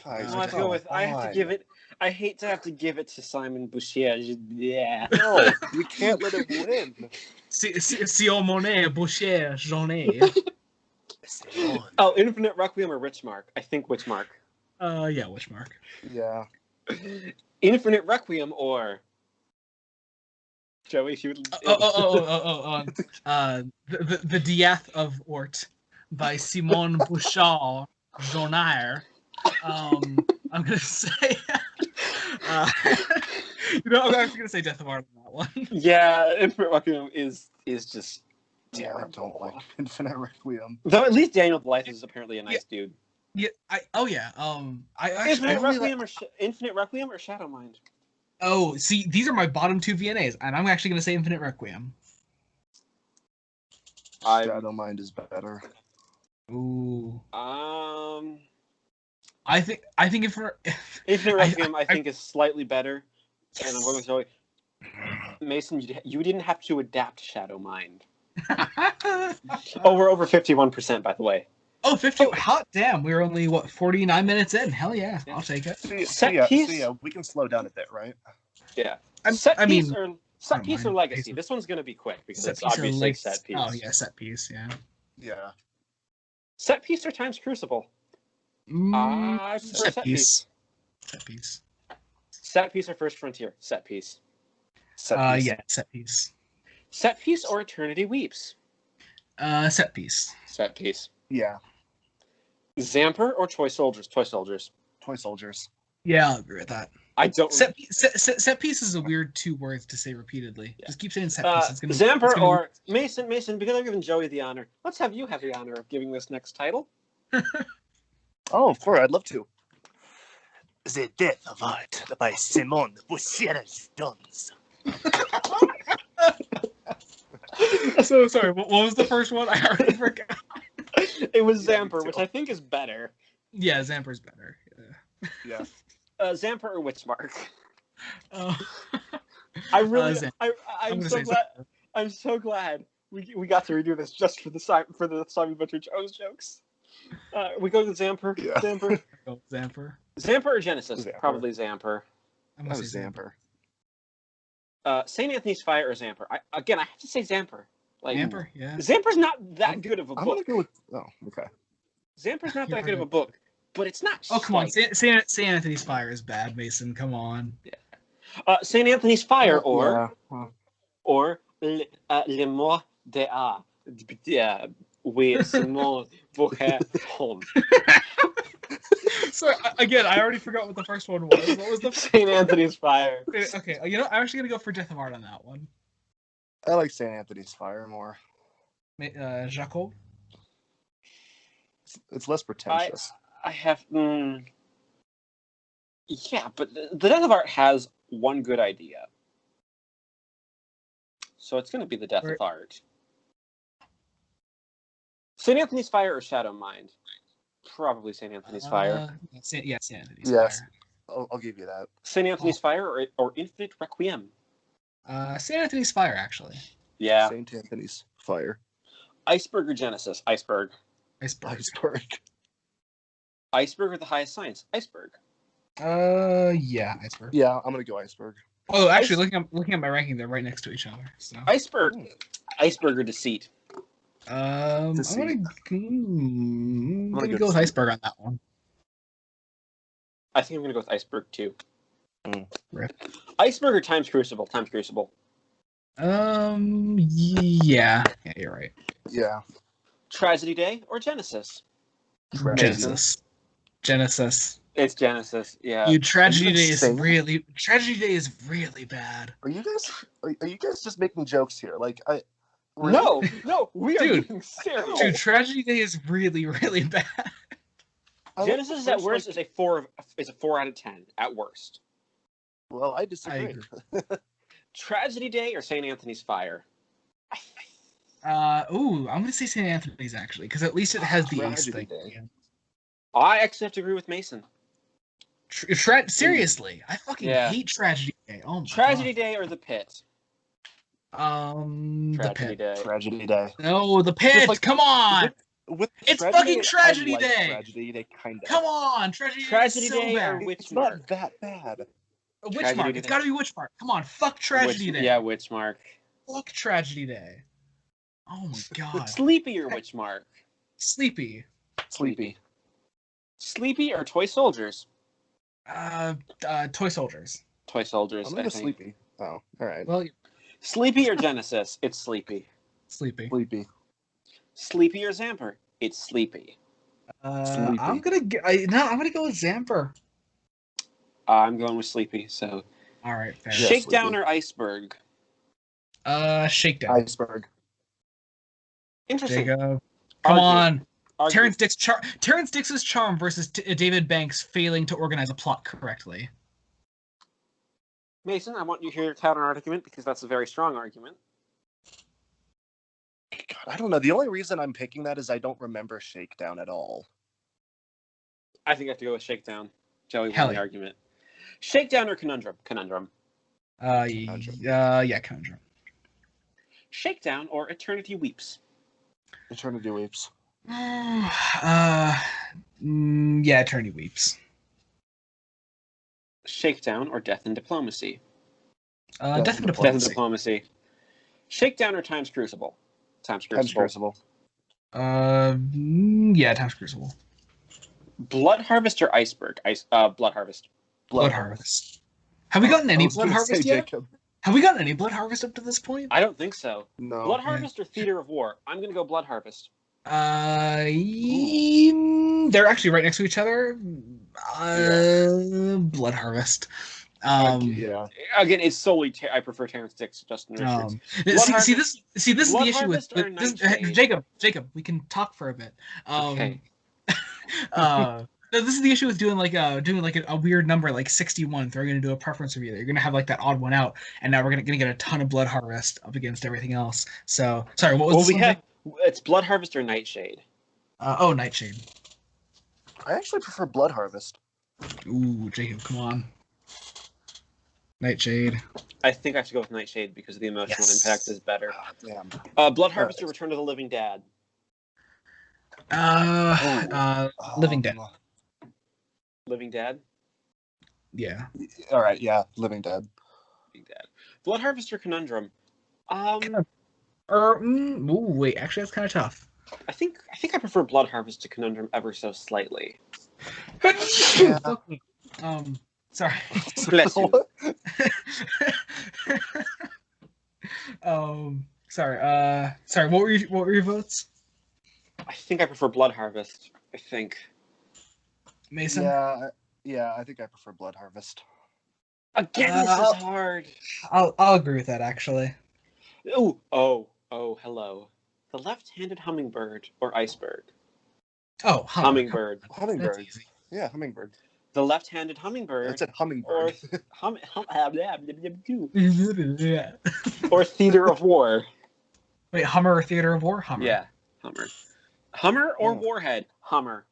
Guys, I have to go with. I have to give it. I hate to have to give it to Simon Bouchier. Yeah. No, we can't let him win. Simone Bouchier-Jones. Oh, Infinite Requiem or Witchmark? I think Witchmark. Yeah, Witchmark. Yeah. Infinite Requiem or Joey? If you would. The Death of Ort by Simone Bouchier-Jones. I'm gonna say. I'm actually gonna say Death of Art on that one. Yeah, Infinite Requiem is just. Yeah, I don't like Infinite Requiem. Though at least Daniel Blythe is apparently a nice dude. Yeah, I Infinite Requiem or Shadowmind? Oh, see, these are my bottom two VNAs, and I'm actually gonna say Infinite Requiem. Shadowmind is better. Ooh. I think if Infinite Requiem I think is slightly better. Yes. And I'm going with Joey. Mason, you didn't have to adapt Shadowmind. Oh, we're over 51%, by the way. Oh, 50. Hot damn. We were only, 49 minutes in? Hell yeah. I'll take it. Set piece? So we can slow down a bit, right? Yeah. Set piece or Legacy? This one's going to be quick because it's obviously set piece. Oh, yeah, set piece, yeah. Yeah. Set piece or Times Crucible? Set piece. Set piece. Set piece or First Frontier? Set piece. Yeah, set piece. Set piece or Eternity Weeps? Set piece. Set piece. Yeah. Zamper or Toy Soldiers? Toy Soldiers. Toy Soldiers. Yeah, I'll agree with that. I don't. Set piece is a weird 2 words to say repeatedly. Yeah. Just keep saying set piece. It's gonna Zamper or Mason. Mason, because I'm giving Joey the honor, let's have you have the honor of giving this next title. Oh, of course, I'd love to. The Death of Art by Simone Boucher-Jones. So sorry. What was the first one? I already forgot. It was Zamper, which I think is better. Yeah, Zamper's better. Yeah. Zamper or Witchmark. Oh. I'm so glad we got to redo this just for the Simon Butcher Jones jokes. We go to Zamper. Yeah. Zamper. Zamper Or Genesis? Zamper. Probably Zamper. I'm gonna say Zamper. St. Anthony's Fire or Zamper? I have to say Zamper. Like Zamper, yeah. Zamper's not that good of a I'm book. gonna go with. Oh, okay. Zamper's not that good of a book, but it's not. Oh, come on. St. Anthony's Fire is bad, Mason. Come on. Yeah. St. Anthony's Fire Yeah. or Le Mot de A. Yeah, with Simone Boucher-Jones. So again, I already forgot what the first one was. What was the St. Anthony's Fire? Okay, I'm actually gonna go for Death of Art on that one. I like St. Anthony's Fire more. Jacob? It's less pretentious. I have. Yeah, but the Death of Art has one good idea. So it's going to be the Death of Art. St. Anthony's Fire or Shadow Mind? Probably St. Anthony's Fire. St. Anthony's Fire. I'll give you that. St. Anthony's Fire or Infinite Requiem? St. Anthony's Fire, actually. Yeah. St. Anthony's Fire. Iceberg or Genesis? Iceberg. Iceberg. Iceberg or The Highest Science? Iceberg. Yeah, Iceberg. Yeah, I'm gonna go Iceberg. Oh, actually, looking at my ranking, they're right next to each other. So. Iceberg or Deceit? Deceit. I'm gonna go with Iceberg on that one. I think I'm gonna go with Iceberg too. Rip. Iceberg or Times Crucible? Times Crucible. Yeah, you're right. Yeah. Tragedy Day or Genesis? Genesis. It's Genesis. Yeah. Dude, Tragedy Day is really bad. Are you guys just making jokes here? Like No, we are being serious. Dude, Tragedy Day is really, really bad. Genesis at worst is a 4 out of 10 at worst. Well, I disagree. Tragedy Day or St. Anthony's Fire? I'm gonna say St. Anthony's actually, because at least it has the ace thing. I actually have to agree with Mason. Seriously, I fucking hate Tragedy Day. Oh my Tragedy God. Day or The Pit? The Pit. Tragedy Day. No, The Pit. Like, come on. It's fucking Tragedy Day. Tragedy Day, kind of. Come on, Tragedy Day. Or Witchmark? It's not that bad. Witchmark. It's got to be Witchmark. Come on, fuck Tragedy Day. Yeah, Witchmark. Fuck Tragedy Day. Oh my God. Sleepy or Witchmark? Sleepy. Sleepy or Toy Soldiers? Toy Soldiers. Toy Soldiers. I'm gonna Sleepy. Oh, all right. Well, Sleepy or Genesis? It's Sleepy. Sleepy. Sleepy or Zamper? It's Sleepy. Sleepy. I'm gonna go with Zamper. I'm going with Sleepy. So. All right. Fair. Shakedown or Iceberg? Shakedown. Iceberg. Interesting. Jacob. Come on. Terrence Dicks's charm versus David Banks failing to organize a plot correctly. Mason, I want you to hear your counter argument because that's a very strong argument. God, I don't know. The only reason I'm picking that is I don't remember Shakedown at all. I think I have to go with Shakedown. Joey won the argument. Shakedown or Conundrum? Conundrum. Yeah, Conundrum. Shakedown or Eternity Weeps? Eternity Weeps. Yeah, Eternity Weeps. Shakedown or Death and Diplomacy? Death and Diplomacy. Shakedown or Times Crucible? Times Crucible. Yeah, Times Crucible. Blood Harvest or Iceberg? Blood Harvest. Blood Harvest. Have we gotten any Blood Harvest yet? Jacob. Have we gotten any Blood Harvest up to this point? I don't think so. No. Blood Harvest or Theater of War? I'm going to go Blood Harvest. They're actually right next to each other. Blood Harvest. Yeah. Again, it's solely I prefer Terrence Dicks to Justin Richards. See this is Blood the issue with Harvest or Nightshade? Jacob. We can talk for a bit. Okay. No, this is the issue with doing like a weird number like 61. If we're gonna do a preference review, you're gonna have like that odd one out, and now we're gonna get a ton of Blood Harvest up against everything else. So sorry, what was this we one have thing? it's Blood Harvest or Nightshade. Nightshade. I actually prefer Blood Harvest. Ooh, Jacob, come on. Nightshade. I think I have to go with Nightshade because the emotional impact is better. Damn. Blood Harvest or Return of the Living Dad? Living Dead. Living Dad? Yeah. All right, yeah, Living Dead. Living Dad. Blood Harvest or Conundrum? Wait, actually that's kind of tough. I think I prefer Blood Harvest to Conundrum ever so slightly. Yeah. Fuck me. Sorry. Bless you. Sorry. What were your votes? I think I prefer Blood Harvest. I think. Mason? Yeah, I think I prefer Blood Harvest. Again, this is hard. I'll agree with that actually. Oh, hello. The left-handed hummingbird or iceberg? Oh, hummingbird. Hummingbird. That's easy. Yeah, hummingbird. The left-handed hummingbird. I said hummingbird. Or Theater of War. Wait, Hummer or Theater of War? Hummer. Yeah, Hummer. Hummer or Warhead? Hummer.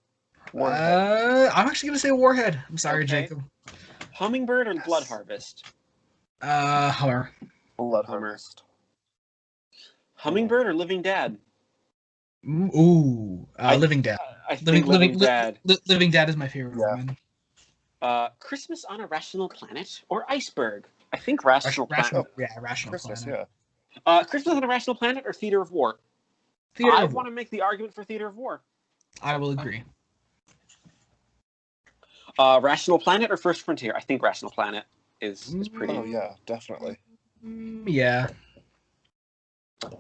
I'm actually gonna say Warhead. I'm sorry, Okay. Jacob. Hummingbird or Blood Harvest? Hummer. Blood Hummer. Harvest. Hummingbird or Living Dad? Living Dad. I think Living Dad. Living Dad is my favorite Yeah. one. Christmas on a Rational Planet or Iceberg? I think Rational Planet. Rational Christmas, Planet. yeah. Christmas on a Rational Planet or Theater of War? I want to make the argument for Theater of War. I will agree. Rational Planet or First Frontier? I think Rational Planet is pretty. Oh yeah, definitely. Yeah.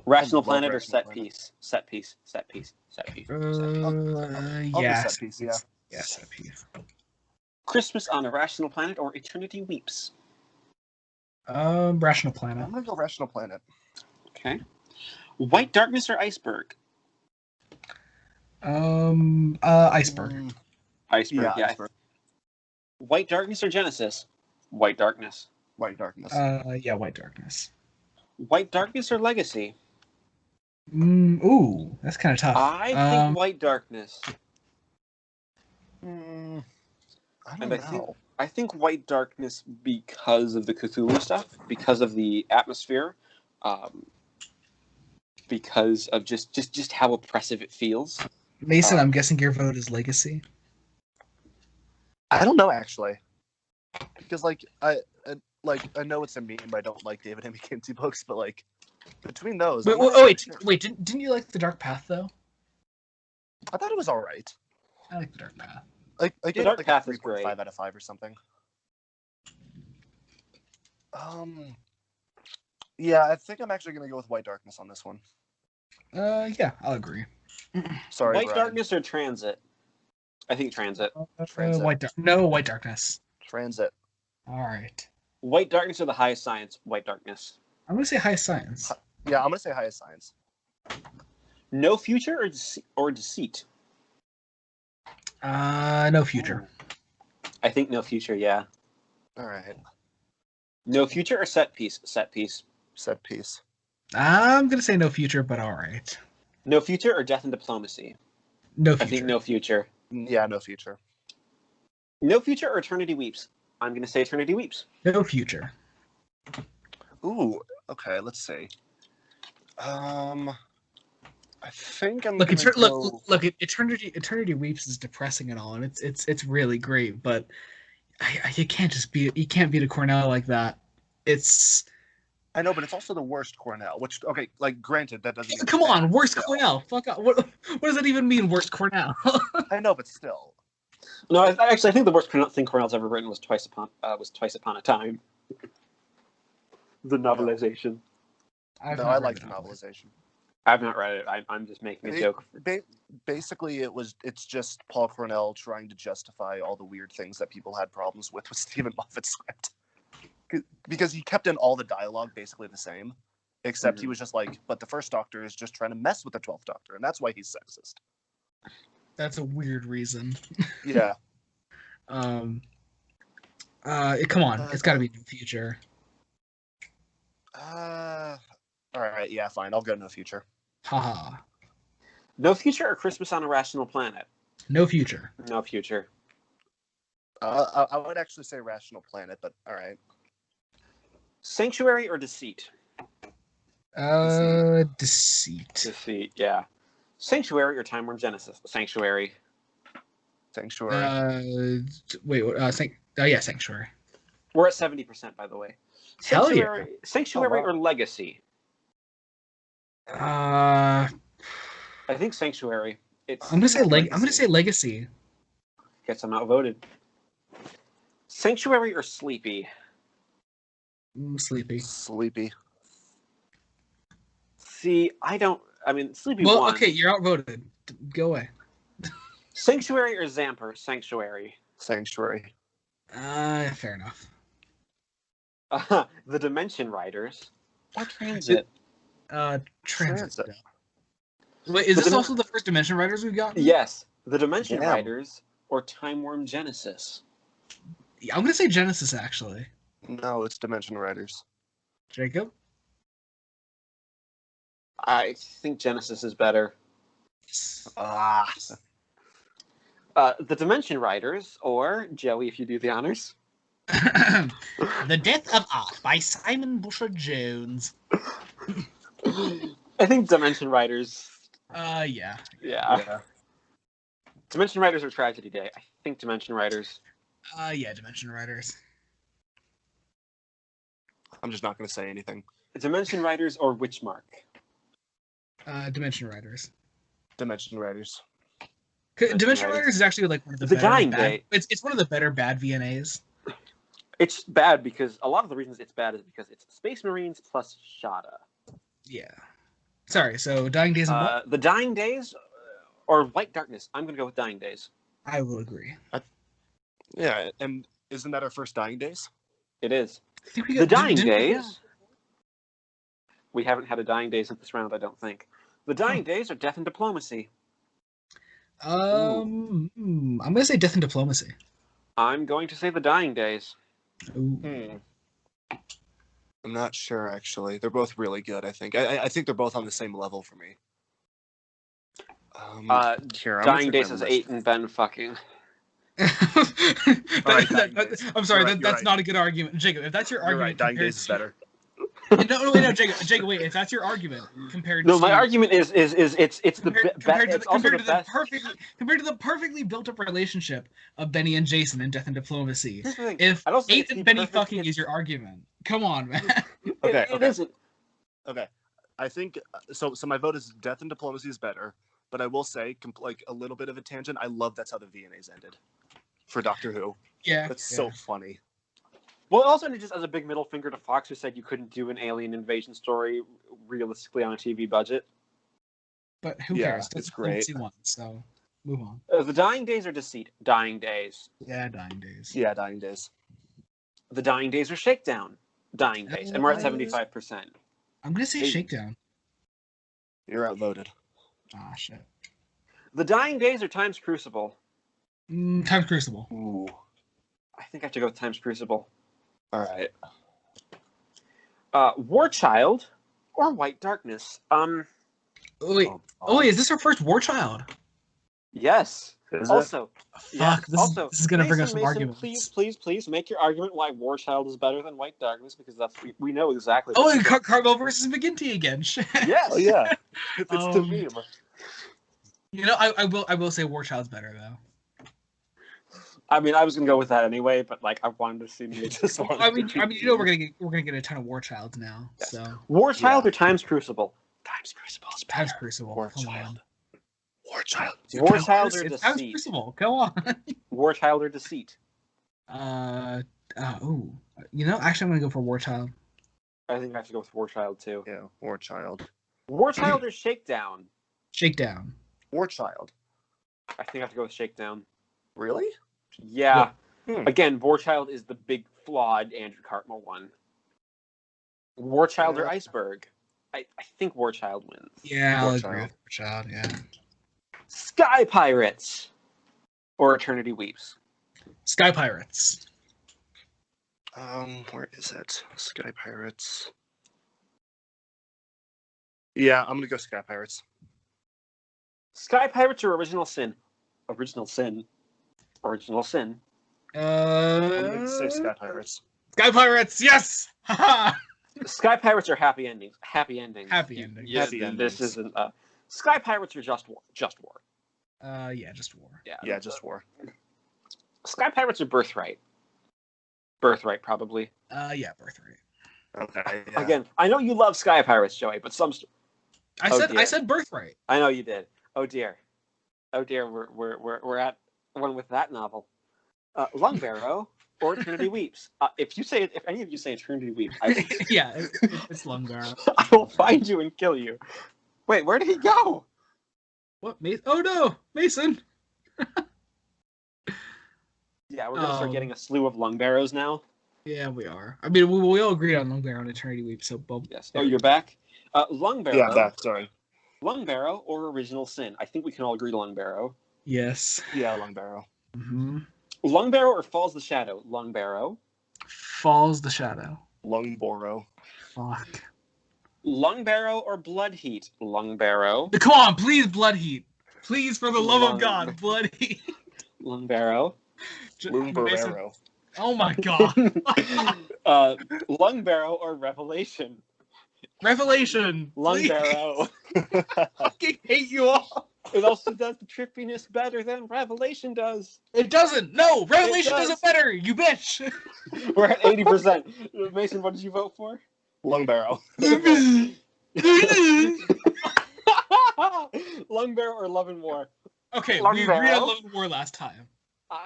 Rational I love Planet or Rational Set Planet. Piece? Set Piece. Set Piece. Set Piece. I'll do Yeah. Set Piece, yeah. Yeah, Set Piece. Christmas on a Rational Planet or Eternity Weeps? Rational Planet. I'm gonna go Rational Planet. Okay. White Darkness or Iceberg? Iceberg. Iceberg, yeah. Iceberg. White Darkness or Genesis? White Darkness. White Darkness. Yeah, White Darkness. White Darkness or Legacy? Ooh, that's kind of tough. I think White Darkness. I And don't know. I think White Darkness because of the Cthulhu stuff, because of the atmosphere, because of just how oppressive it feels. Mason, I'm guessing your vote is Legacy. I don't know actually, because I know it's a meme. I don't like David M. McKenzie books, but like between those, But, I'm not wait, sure. didn't you like The Dark Path though? I thought it was all right. I like The Dark Path. Like I gave it Dark like Path a is great. 3.5 out of 5 or something. Yeah, I think I'm actually gonna go with White Darkness on this one. Yeah, I'll agree. Sorry, White Brian. Darkness or Transit? I think Transit. Transit. White Darkness. Transit. All right. White Darkness or the Highest Science? White Darkness. I'm gonna say High Science. Yeah, I'm gonna say Highest Science. No Future or Deceit? No Future. I think No Future, yeah. All right. No Future or Set Piece? Set Piece. Set Piece. I'm gonna say No Future, but all right. No Future or Death and Diplomacy? No I Future. think No Future. Yeah, No Future. No Future or Eternity Weeps? I'm going to say Eternity Weeps. No Future. Ooh. Okay. Let's see. I think I'm Look, gonna go... look. Eternity Weeps is depressing and all, and it's really great, but you can't beat a Cornell like that. It's. I know, but it's also the worst Cornell. Which, okay, like granted, that doesn't. Come on, worst Cornell. Fuck up. What does that even mean? Worst Cornell. I know, but still. No, I think the worst thing Cornell's ever written was Twice Upon a Time. The novelization. I like the novelization. I've not read it. I'm just making a joke. Basically, it's just Paul Cornell trying to justify all the weird things that people had problems with Stephen Moffat's script. because he kept in all the dialogue basically the same, except he was just like, but the first Doctor is just trying to mess with the 12th Doctor, and that's why he's sexist. That's a weird reason. Yeah. Come on, it's got to be No Future. All right, yeah, fine. I'll go No Future. Haha. No Future or Christmas on a Rational Planet? No Future. No Future. I would actually say Rational Planet, but all right. Sanctuary or Deceit? Deceit. Deceit, yeah. Sanctuary or Time Worm Genesis? Sanctuary. Sanctuary. Wait. Yeah, Sanctuary. We're at 70%, by the way. Hell yeah. Sanctuary or Legacy? I think Sanctuary. I'm gonna say Legacy. Guess I'm outvoted. Sanctuary or Sleepy? Sleepy. Sleepy. See, Sleepy Well, won. okay, you're outvoted. Go away. Sanctuary or Zamper? Sanctuary. Sanctuary. Fair enough. The Dimension Riders or Transit? Transit. Wait, is this also the first Dimension Riders we've gotten? Yes. The Dimension Riders or Time Worm Genesis? Yeah, I'm gonna say Genesis, actually. No, it's Dimension Riders. Jacob? I think Genesis is better. The Dimension Riders, or Joey, if you do the honors. The Death of Art by Simon Busher Jones. I think Dimension Riders. Yeah. Dimension Riders or Tragedy Day? I think Dimension Riders. Yeah, Dimension Riders. I'm just not going to say anything. Dimension Riders or Witchmark? Dimension Riders. Dimension Riders. Dimension Riders is actually like one of the better Dying bad, Day. It's one of the better bad VNAs. It's bad because a lot of the reasons it's bad is because it's Space Marines plus Shada. Yeah. Sorry, so Dying Days and what? The Dying Days or White Darkness? I'm going to go with Dying Days. I will agree. Yeah, and isn't that our first Dying Days? It is. The Dying Days. We haven't had a Dying Days in this round, I don't think. The Dying Days are Death and Diplomacy. I'm gonna say Death and Diplomacy. I'm going to say The Dying Days. I'm not sure, actually. They're both really good, I think. I think they're both on the same level for me. Dying Days is 8 and Ben fucking. I'm sorry, that's not a good argument. Jacob, if that's your argument... Dying Days is better. No, Jacob, wait, if that's your argument compared to... No, my argument is it's compared to the perfectly built up relationship of Benny and Jason in Death and Diplomacy. If 8 and Benny fucking is your argument, come on, man. Okay, it isn't. Okay, I think so. So my vote is Death and Diplomacy is better, but I will say, like a little bit of a tangent. I love that's how the VNAs ended for Doctor Who. Yeah, that's so funny. Well, it also ended just as a big middle finger to Fox, who said you couldn't do an alien invasion story realistically on a TV budget. But who cares? It's great. So move on. The Dying Days or Deceit? Dying Days. Yeah, Dying Days. Yeah, Dying Days. The Dying Days or Shakedown? Dying Days. And we're at 75%. I'm going to say Shakedown. You're outvoted. Ah, shit. The Dying Days or Time's Crucible? Time's Crucible. Ooh. I think I have to go with Time's Crucible. All right. War Child or White Darkness? Wait, is this our first War Child? Yes. Also, fuck. This is gonna bring us some arguments. Please make your argument why War Child is better than White Darkness, because we know exactly. Oh, and Cargo versus McGinty again. Yes. Oh yeah. It's the meme. You know, I will say War Child's better though. I mean, I was gonna go with that anyway, but like I wanted to see me. I mean, you know, we're gonna get a ton of War Childs now. Yes. So War Child or Time's Crucible? Time's Crucible is better. Time's Crucible. War Child. War Child or Deceit? Time's Crucible. Go on. War Child or Deceit? You know, actually, I'm gonna go for War Child. I think I have to go with War Child too. Yeah, War Child. War Child or Shakedown? Shakedown. War Child. I think I have to go with Shakedown. Really? Yeah. Again, War Child is the big flawed Andrew Cartmel one. Warchild or Iceberg? I think Warchild wins. Yeah, I'll Warchild. agree with Warchild, yeah. Sky Pirates or Eternity Weeps? Sky Pirates. Where is it? Sky Pirates. Yeah, I'm gonna go Sky Pirates. Sky Pirates or Original Sin? Original Sin. Original Sin. I'm gonna say Sky Pirates. Sky Pirates, yes! Haha! Sky Pirates are happy endings. Happy endings. Happy endings. Happy endings. This isn't. Sky Pirates are Just War. Just War. Yeah, just War. Yeah, Just War. Sky Pirates are Birthright. Birthright, probably. Yeah, Birthright. Okay. Yeah. Again, I know you love Sky Pirates, Joey, but some. I said Birthright. I know you did. Oh dear. Oh dear. We're at one with that novel. Lungbarrow or Eternity Weeps. If any of you say Eternity Weeps, Yeah, it's Lungbarrow. I will find you and kill you. Wait, where did he go? What? Oh no, Mason. Yeah, we're gonna start getting a slew of Lungbarrows now. Yeah, we are. I mean, we all agreed on Lungbarrow and Eternity Weep, so both. Yes. Oh, you're back. Lungbarrow. Yeah, back. Sorry. Lungbarrow or Original Sin? I think we can all agree Lungbarrow. Yes. Yeah, Lungbarrow. Mm-hmm. Lungbarrow or Falls the Shadow? Lungbarrow. Falls the Shadow. Lungbarrow. Fuck. Lungbarrow or Blood Heat? Lungbarrow. Come on, please, Blood Heat. Please, for the love of God, Blood Heat. Lungbarrow. Lungbarrow. Oh my God. Lungbarrow or Revelation? Revelation. Lungbarrow. I fucking hate you all. It also does the trippiness better than Revelation does. It doesn't. No, Revelation does. does it better. You bitch. We're at 80%. Mason, what did you vote for? Lungbarrow. Lungbarrow or Love and War? Okay, Lungbarrow. we agreed on Love and War last time.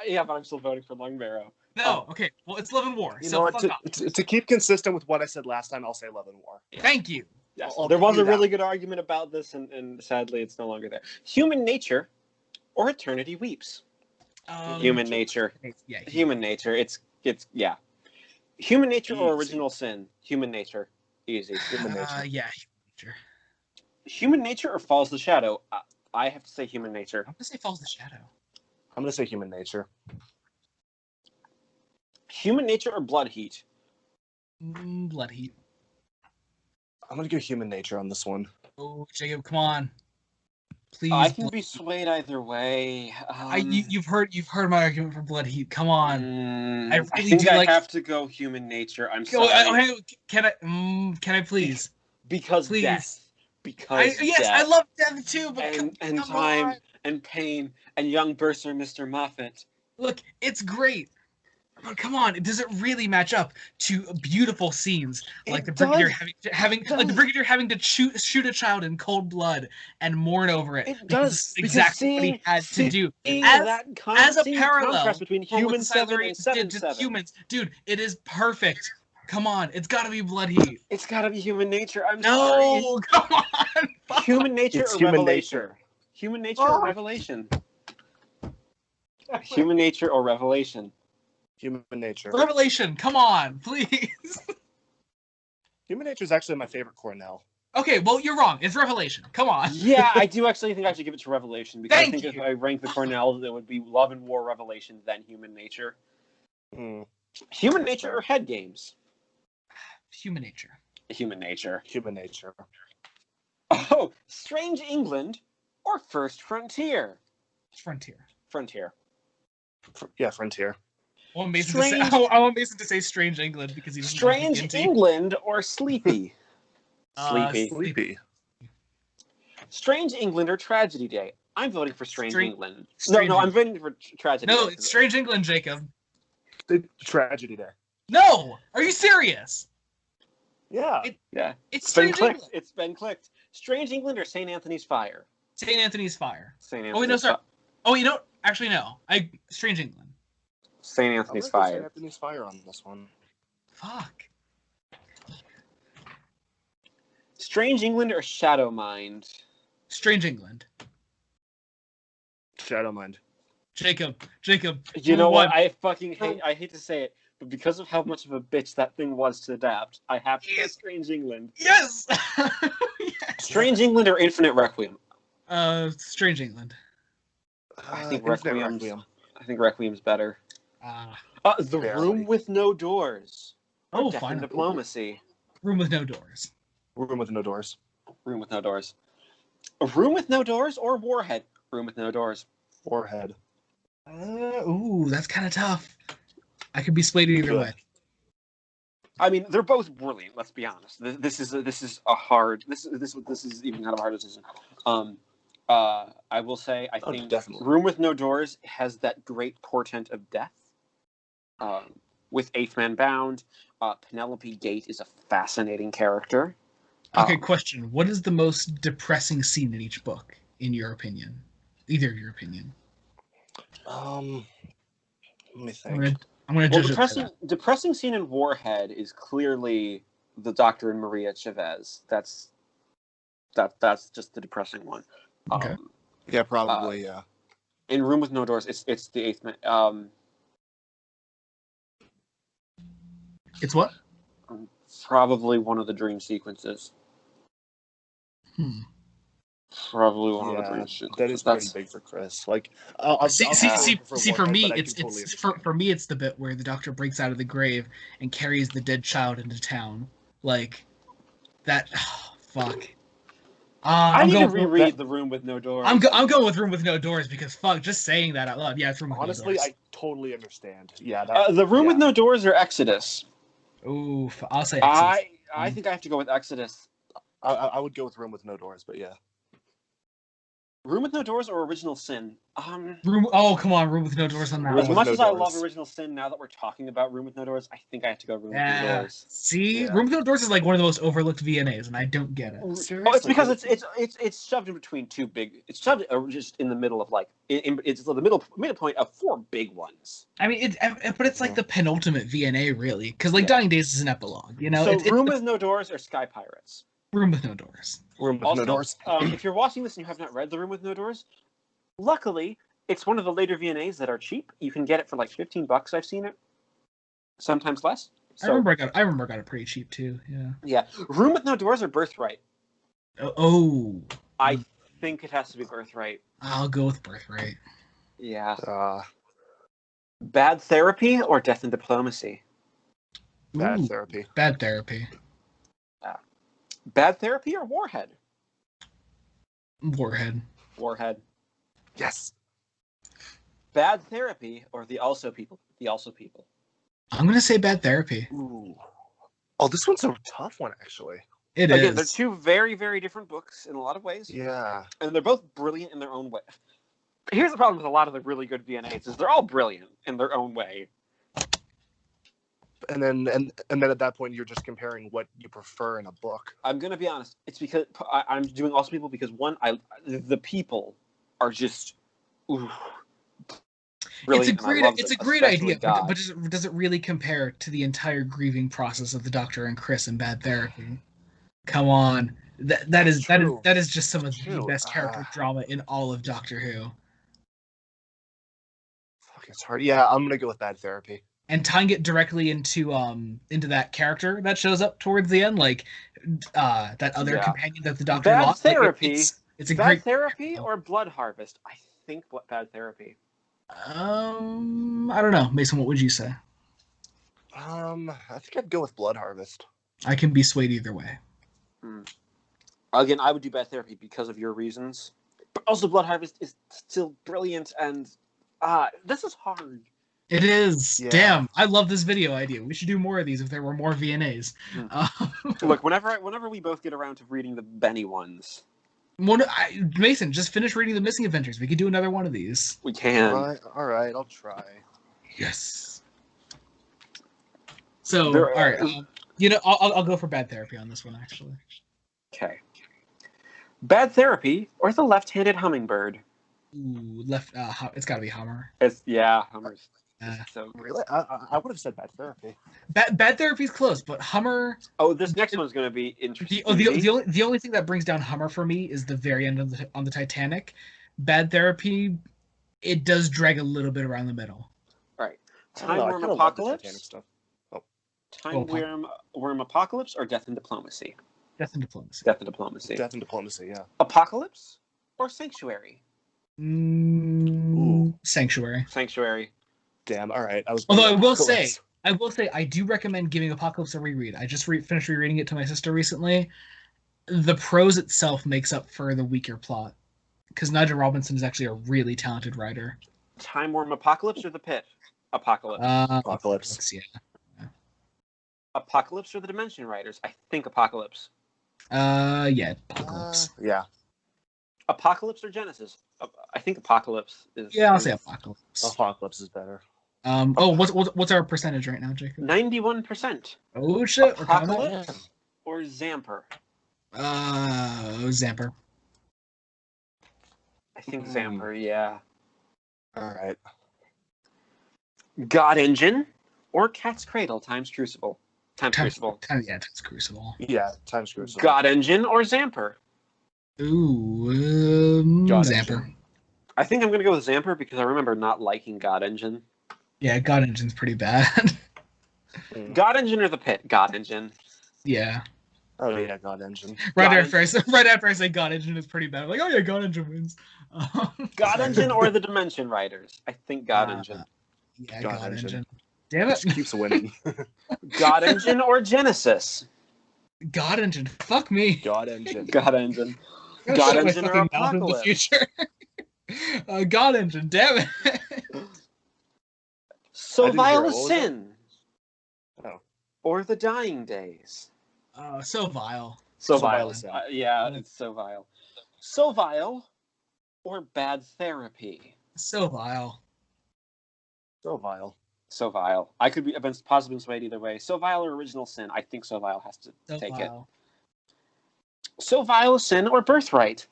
Yeah, but I'm still voting for Lungbarrow. No, okay. Well, it's Love and War. You So know what? fuck off. To keep consistent with what I said last time, I'll say Love and War. Thank you. Yes. I'll There was give a you really that. good argument about this, and sadly, it's no longer there. Human Nature or Eternity Weeps? Human Nature. Yeah. Human Nature. It's yeah. Human Nature or Easy. Original Sin? Human Nature. Easy. Human Nature. Yeah. Human Nature. Human Nature or Falls the Shadow? I have to say Human Nature. I'm gonna say Falls the Shadow. I'm gonna say Human Nature. Human Nature or Blood Heat? Blood Heat. I'm gonna go Human Nature on this one. Oh, Jacob, come on. Please. I can be swayed either way. You've heard my argument for Blood Heat. Come on. I really think do I like. have to go Human Nature. I'm Oh, sorry. can I please? Because Please. death. Because Yes, death. I love death too, but and come time on. and pain and young bursar Mr. Moffat. Look, it's great. But come on, does it really match up to beautiful scenes like the Brigadier having to shoot a child in cold blood and mourn over it? It because does, it's exactly what he had to do. As a parallel contrast between for what Human the 7 and Silurians 7 did to 7. humans, dude, it is perfect. Come on, it's got to be Blood Heat. It's got to be Human Nature. I'm sorry. No, come on. Human Nature It's or Human Revelation? Nature. Human Nature or Revelation? Human Nature or Revelation? Human Nature. Revelation, come on, please. Human Nature is actually my favorite Cornell. Okay, well, you're wrong. It's Revelation. Come on. Yeah, I do actually think I should give it to Revelation because Thank I think you. if I rank the Cornells, it would be Love and War, Revelation, then Human Nature. Human Nature or Head Games? Human Nature. Human Nature. Human Nature. Oh, Strange England or First Frontier? Frontier. Frontier. Yeah, Frontier. I want Mason to say Strange England because he's Strange England or Sleepy? Sleepy. Sleepy. Strange England or Tragedy Day? I'm voting for Strange England. Strange No, I'm voting for Tragedy Day. No, it's Strange England, Jacob. Tragedy Day. No! Are you serious? Yeah. It's been Strange clicked. England. It's been clicked. Strange England or St. Anthony's Fire? St. Anthony's Fire. St. Oh, wait, no, Anthony's sorry. Oh, you know, actually, no. Strange England. St. I'm Anthony's gonna go St. Fire. Anthony's Fire on this one. Fuck. Strange England or Shadow Mind? Strange England. Shadow Mind. Jacob. You know what? I hate to say it, but because of how much of a bitch that thing was to adapt, I have to go Yes. Strange England. Yes. Yes. Strange England or Infinite Requiem? Strange England. I think Infinite Requiem's. Requiem. I think Requiem's better. Ah. The Barely. Room with No Doors. Or Oh, Death fine. and Diplomacy. Room with no doors. Room with no doors. Room with No Doors. A Room with No Doors or Warhead? Room with No Doors. Warhead. Ooh, that's kind of tough. I could be swayed either Good. way. I mean, they're both brilliant. Let's be honest. This is a hard. This is even kind of a hard decision. I will say I think definitely. Room with No Doors has that great portent of death. With Eighth Man Bound, Penelope Gate is a fascinating character. Okay, question. What is the most depressing scene in each book, in your opinion? Either of your opinion. Let me I'm think. gonna Well, judge it by that. depressing scene in Warhead is clearly the Doctor and Maria Chavez. That's just the depressing one. Okay. Yeah, probably. Yeah. In Room with No Doors, it's the Eighth Man. It's what? Probably one of the dream sequences. Probably one of the dream sequences. That is pretty big for Chris. Like, See, for me, totally for me, it's the bit where the Doctor breaks out of the grave and carries the dead child into town. Like that. Oh, fuck. I need to reread The Room with No Doors. I'm going with Room with No Doors because fuck, just saying that out loud. Yeah, it's Room with honestly, No Doors. I totally understand. Yeah. The Room with No Doors or Exodus? Oof, I'll say Exodus. I think I have to go with Exodus. I would go with Room with No Doors, but yeah. Room with No Doors or Original Sin? Oh, come on, Room with No Doors on that As one. much as I love Original Sin, now that we're talking about Room with No Doors, I think I have to go Room with No Doors. See, Room with No Doors is like one of the most overlooked VNAs, and I don't get it. It's because it's shoved in between two big. It's shoved just in the middle of like it's the midpoint of four big ones. I mean, but it's like the penultimate VNA, really, because like Dying Days is an epilogue, you know. So Room with No Doors or Sky Pirates? Room with No Doors. Room with No Doors. If you're watching this and you have not read The Room with No Doors, luckily it's one of the later VNAs that are cheap. You can get it for like $15. I've seen it, sometimes less. So, I remember I got it pretty cheap too. Yeah. Yeah. Room with No Doors or Birthright? Oh. I think it has to be Birthright. I'll go with Birthright. Yeah. Bad Therapy or Death and Diplomacy? Bad Therapy. Bad Therapy. Bad Therapy or Warhead? Warhead. Warhead. Yes. Bad Therapy or The Also People? The Also People. I'm gonna say Bad Therapy. Ooh. Oh, this one's a tough one, actually. Again, they're two very, very different books in a lot of ways. Yeah. And they're both brilliant in their own way. Here's the problem with a lot of the really good VNAs is they're all brilliant in their own way. And then at that point, you're just comparing what you prefer in a book. I'm gonna be honest. It's because I'm doing Also People because one, the people are just brilliant. It's a great idea, but does it really compare to the entire grieving process of the Doctor and Chris in Bad Therapy? Come on, that is just some of the best character drama in all of Doctor Who. Fuck, it's hard. Yeah, I'm gonna go with Bad Therapy. And tying it directly into that character that shows up towards the end, like that other companion that the Doctor lost. Bad Therapy. Like, it's a Bad great Therapy or Blood Harvest. I think Bad Therapy. I don't know, Mason. What would you say? I think I'd go with Blood Harvest. I can be swayed either way. Again, I would do Bad Therapy because of your reasons, but also Blood Harvest is still brilliant, and this is hard. It is. Yeah. Damn, I love this video idea. We should do more of these if there were more VNAs. Look, whenever we both get around to reading the Benny ones. Mason, just finish reading the Missing Adventures. We could do another one of these. We can. All right, I'll try. Yes. So, all right. I'll go for Bad Therapy on this one, actually. Okay. Bad Therapy or The Left-Handed Hummingbird? Ooh, it's got to be Hummer. Hummer's. So really, I would have said Bad Therapy. Bad Therapy's close, but Hummer. Oh, this next one's going to be interesting. The only thing that brings down Hummer for me is the very end on the Titanic. Bad Therapy, it does drag a little bit around the middle. Right. I don't know, I Time Worm kind of love the Titanic Apocalypse? stuff. Time Worm Apocalypse or Death and Diplomacy? Death and Diplomacy. Death and Diplomacy. Death and Diplomacy, yeah. Apocalypse or Sanctuary? Sanctuary. Sanctuary. Damn, all right. Although I will say, I do recommend giving Apocalypse a reread. I just finished rereading it to my sister recently. The prose itself makes up for the weaker plot, because Nigel Robinson is actually a really talented writer. Time Worm Apocalypse or The Pit? Apocalypse. Apocalypse. Yeah. Apocalypse or The Dimension Riders? I think Apocalypse. Yeah, Apocalypse. Yeah. Apocalypse or Genesis? I think Apocalypse is. Yeah, I'll say Apocalypse. Apocalypse is better. What's our percentage right now, Jacob? 91%. Oh shit! Apocalypse or Zamper? Zamper. I think Zamper. Yeah. All right. God Engine or Cat's Cradle times Crucible? Times Crucible. Times Crucible. Yeah, times Crucible. God Engine or Zamper? Ooh, God Zamper. Engine. I think I'm gonna go with Zamper because I remember not liking God Engine. Yeah, God Engine's pretty bad. God Engine or The Pit? God Engine. Yeah. Oh yeah, God Engine. Right after I say God Engine is pretty bad, I'm like, oh yeah, God Engine wins. God Engine or The Dimension Riders? I think God Engine. Yeah, God God Engine. Engine. Damn it. Just keeps winning. God Engine or Genesis? God Engine. Fuck me. God Engine. God Engine. I'm God shut my Engine or fucking mouth in the Apocalypse? future. God Engine. Damn it. So I didn't hear Vile it. a What was it? Sin Oh. or The Dying Days? So vile. So So Vile. Vile a Sin. Yeah, it's So Vile. So Vile or Bad Therapy? So vile. So vile. So Vile. I could be possibly swayed either way. So Vile or Original Sin? I think So Vile has to So take vile. it. So Vile a Sin or Birthright?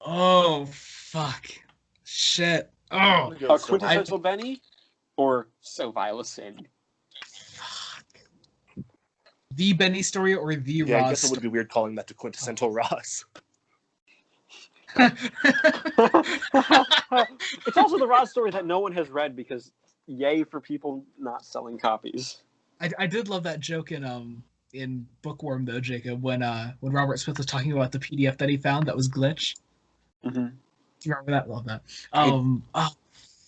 Oh fuck. Shit. Oh. I'm gonna go A with So Vile. Quintessential Benny or So Vile a Sin? Fuck. The Benny story or the Yeah, I Ross guess it would be weird calling that to quintessential Ross. It's also the Ross story that no one has read because yay for people not selling copies. I did love that joke in Bookworm though, Jacob, when Robert Smith was talking about the PDF that he found that was glitch. Mm-hmm. Do you remember that? Love that. Oh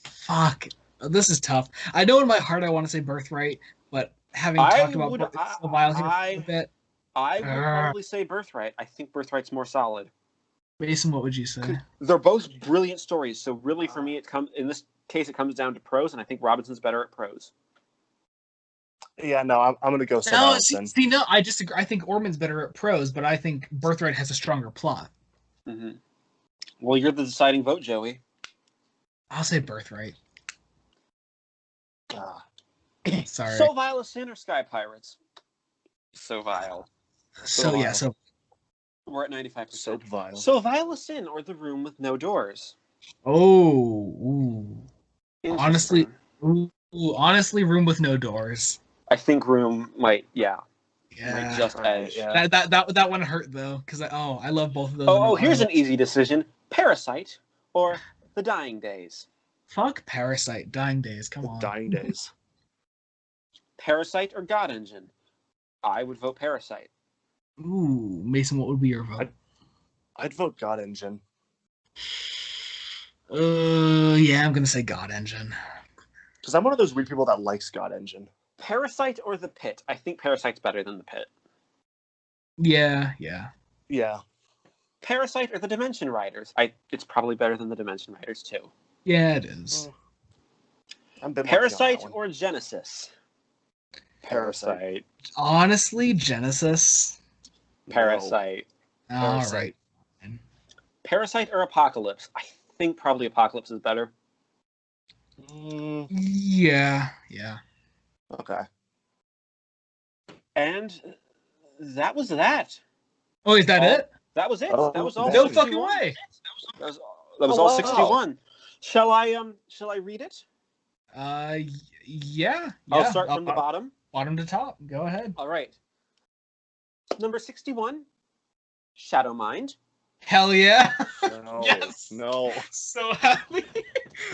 fuck. This is tough. I know in my heart I want to say Birthright, but having talked about So Vile here for a bit. I would probably say Birthright. I think Birthright's more solid. Mason, what would you say? They're both brilliant stories, so really for me, in this case it comes down to prose, and I think Robinson's better at prose. Yeah, no, I'm gonna go So No, Vile a Sin. see, no, I disagree. I think Orman's better at prose, but I think Birthright has a stronger plot. Mm-hmm. Well, you're the deciding vote, Joey. I'll say Birthright. Sorry. So Vile a Sin or Sky Pirates? So Vile. So yeah, so We're at 95%. So Vile. So Vile a Sin or The Room with No Doors? ooh. Interesting. Honestly, Room with No Doors. I think Room might Yeah. just Right, edge. yeah. That one hurt though, because I love both of those. Oh, here's an easy decision: Parasite or The Dying Days. Fuck Parasite, Dying Days. Come on. Dying Days. Parasite or God Engine? I would vote Parasite. Ooh, Mason, what would be your vote? I'd vote God Engine. Yeah, I'm gonna say God Engine. Because I'm one of those weird people that likes God Engine. Parasite or The Pit? I think Parasite's better than The Pit. Yeah. Yeah. Parasite or The Dimension Riders? It's probably better than The Dimension Riders too. Yeah, it is. I'm been Parasite or Genesis? Parasite. Honestly, Genesis. Parasite. All Parasite. right. Parasite or Apocalypse? I think probably Apocalypse is better. Yeah. Okay. And that was that. Oh, is that it? That was it. Oh, that was all. No 61. fucking way. That was all 61. Shall I read it? Yeah. I'll start from the bottom. Bottom to top. Go ahead. All right. Number 61, Shadow Mind. Hell yeah. No. Yes. No. So happy.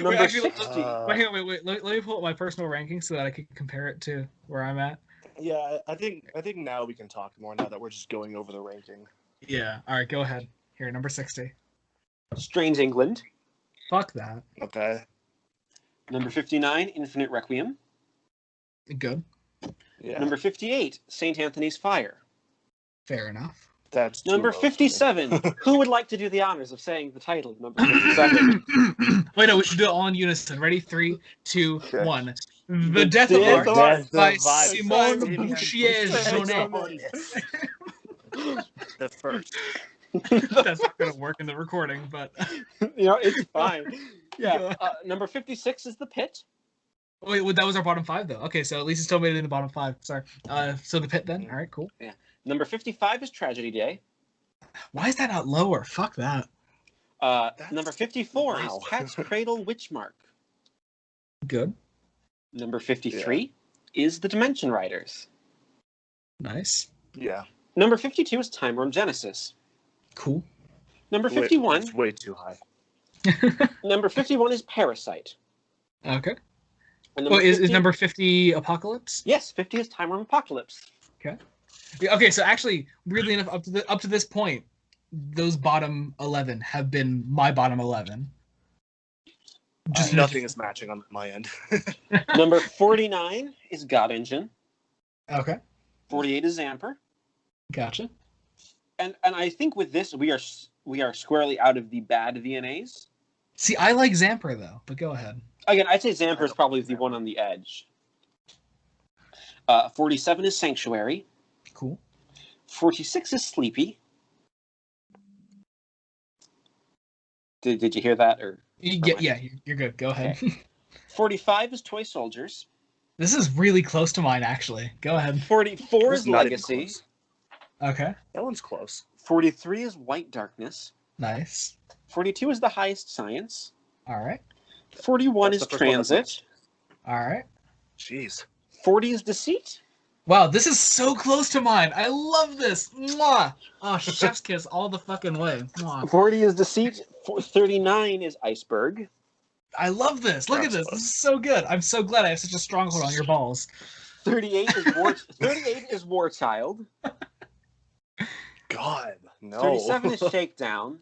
Number actually, 60. wait. Let me pull up my personal ranking so that I can compare it to where I'm at. Yeah, I think now we can talk more now that we're just going over the ranking. Yeah. All right, go ahead. Here, number 60. Strange England. Fuck that. Okay. Number 59, Infinite Requiem. Good. Yeah. Number 58, St. Anthony's Fire. Fair enough. That's too Number low for me. 57. Who would like to do the honors of saying the title of number 57? Wait, no, we should do it all in unison. Ready? 3, 2, Okay. 1. The Death of Art Death by of Art. Simone Simone Bouchier-Jonet. The first. That's not going to work in the recording, but... It's fine. Yeah. Number 56 is The Pit. Wait, that was our bottom 5, though. Okay, so at least it still made it in the bottom 5. Sorry. So The Pit, then? All right, cool. Yeah. Number 55 is Tragedy Day. Why is that not lower? Fuck that. Number 54 is Cat's Cradle Witchmark. Good. Number 53 is The Dimension Riders. Nice. Yeah. Number 52 is Time Worm Genesis. Cool. Number 51. It's way too high. Number 51 is Parasite. Okay. And number Is number 50 Apocalypse? Yes, 50 is Time Worm Apocalypse. Okay. Yeah, okay, so actually, weirdly enough, up to this point, those bottom 11 have been my bottom 11. Just nothing is matching on my end. Number 49 is God Engine. Okay. 48 is Zamper. Gotcha. And I think with this we are squarely out of the bad VNAs. See, I like Zamper though, but go ahead. Again, I'd say Zamper is probably the one on the edge. 47 is Sanctuary. Cool. 46 is Sleepy. Did you hear that? Or yeah, you're good. Go ahead. Okay. 45 is Toy Soldiers. This is really close to mine, actually. Go ahead. 44 is Legacy. Okay. That one's close. 43 is White Darkness. Nice. 42 is The Highest Science. All right. 41 is Transit. All right. Jeez. 40 is Deceit. Wow, this is so close to mine. I love this. Mwah! Oh, chef's kiss all the fucking way. Mwah. 40 is Deceit. 39 is Iceberg. I love this. Look at this. This is so good. I'm so glad I have such a stronghold on your balls. 38 is War Child. God, no. 37 is Shakedown.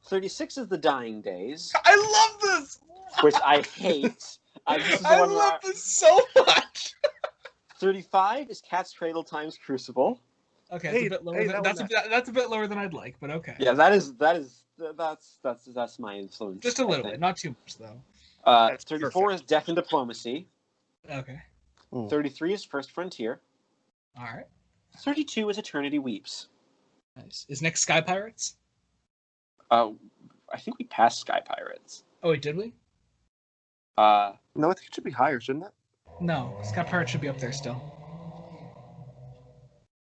36 is The Dying Days, I love this. which I hate. I love this so much. 35 is Cat's Cradle times Crucible. Okay, it's a bit lower. That's a bit lower than I'd like, but okay. Yeah, that's my influence. Just a little bit, not too much though. 34 is Death and Diplomacy. Okay. 33 is First Frontier. All right. 32 is Eternity Weeps. Nice. Is next Sky Pirates? I think we passed Sky Pirates. Oh wait, did we? No, I think it should be higher, shouldn't it? No, Sky Pirates should be up there still.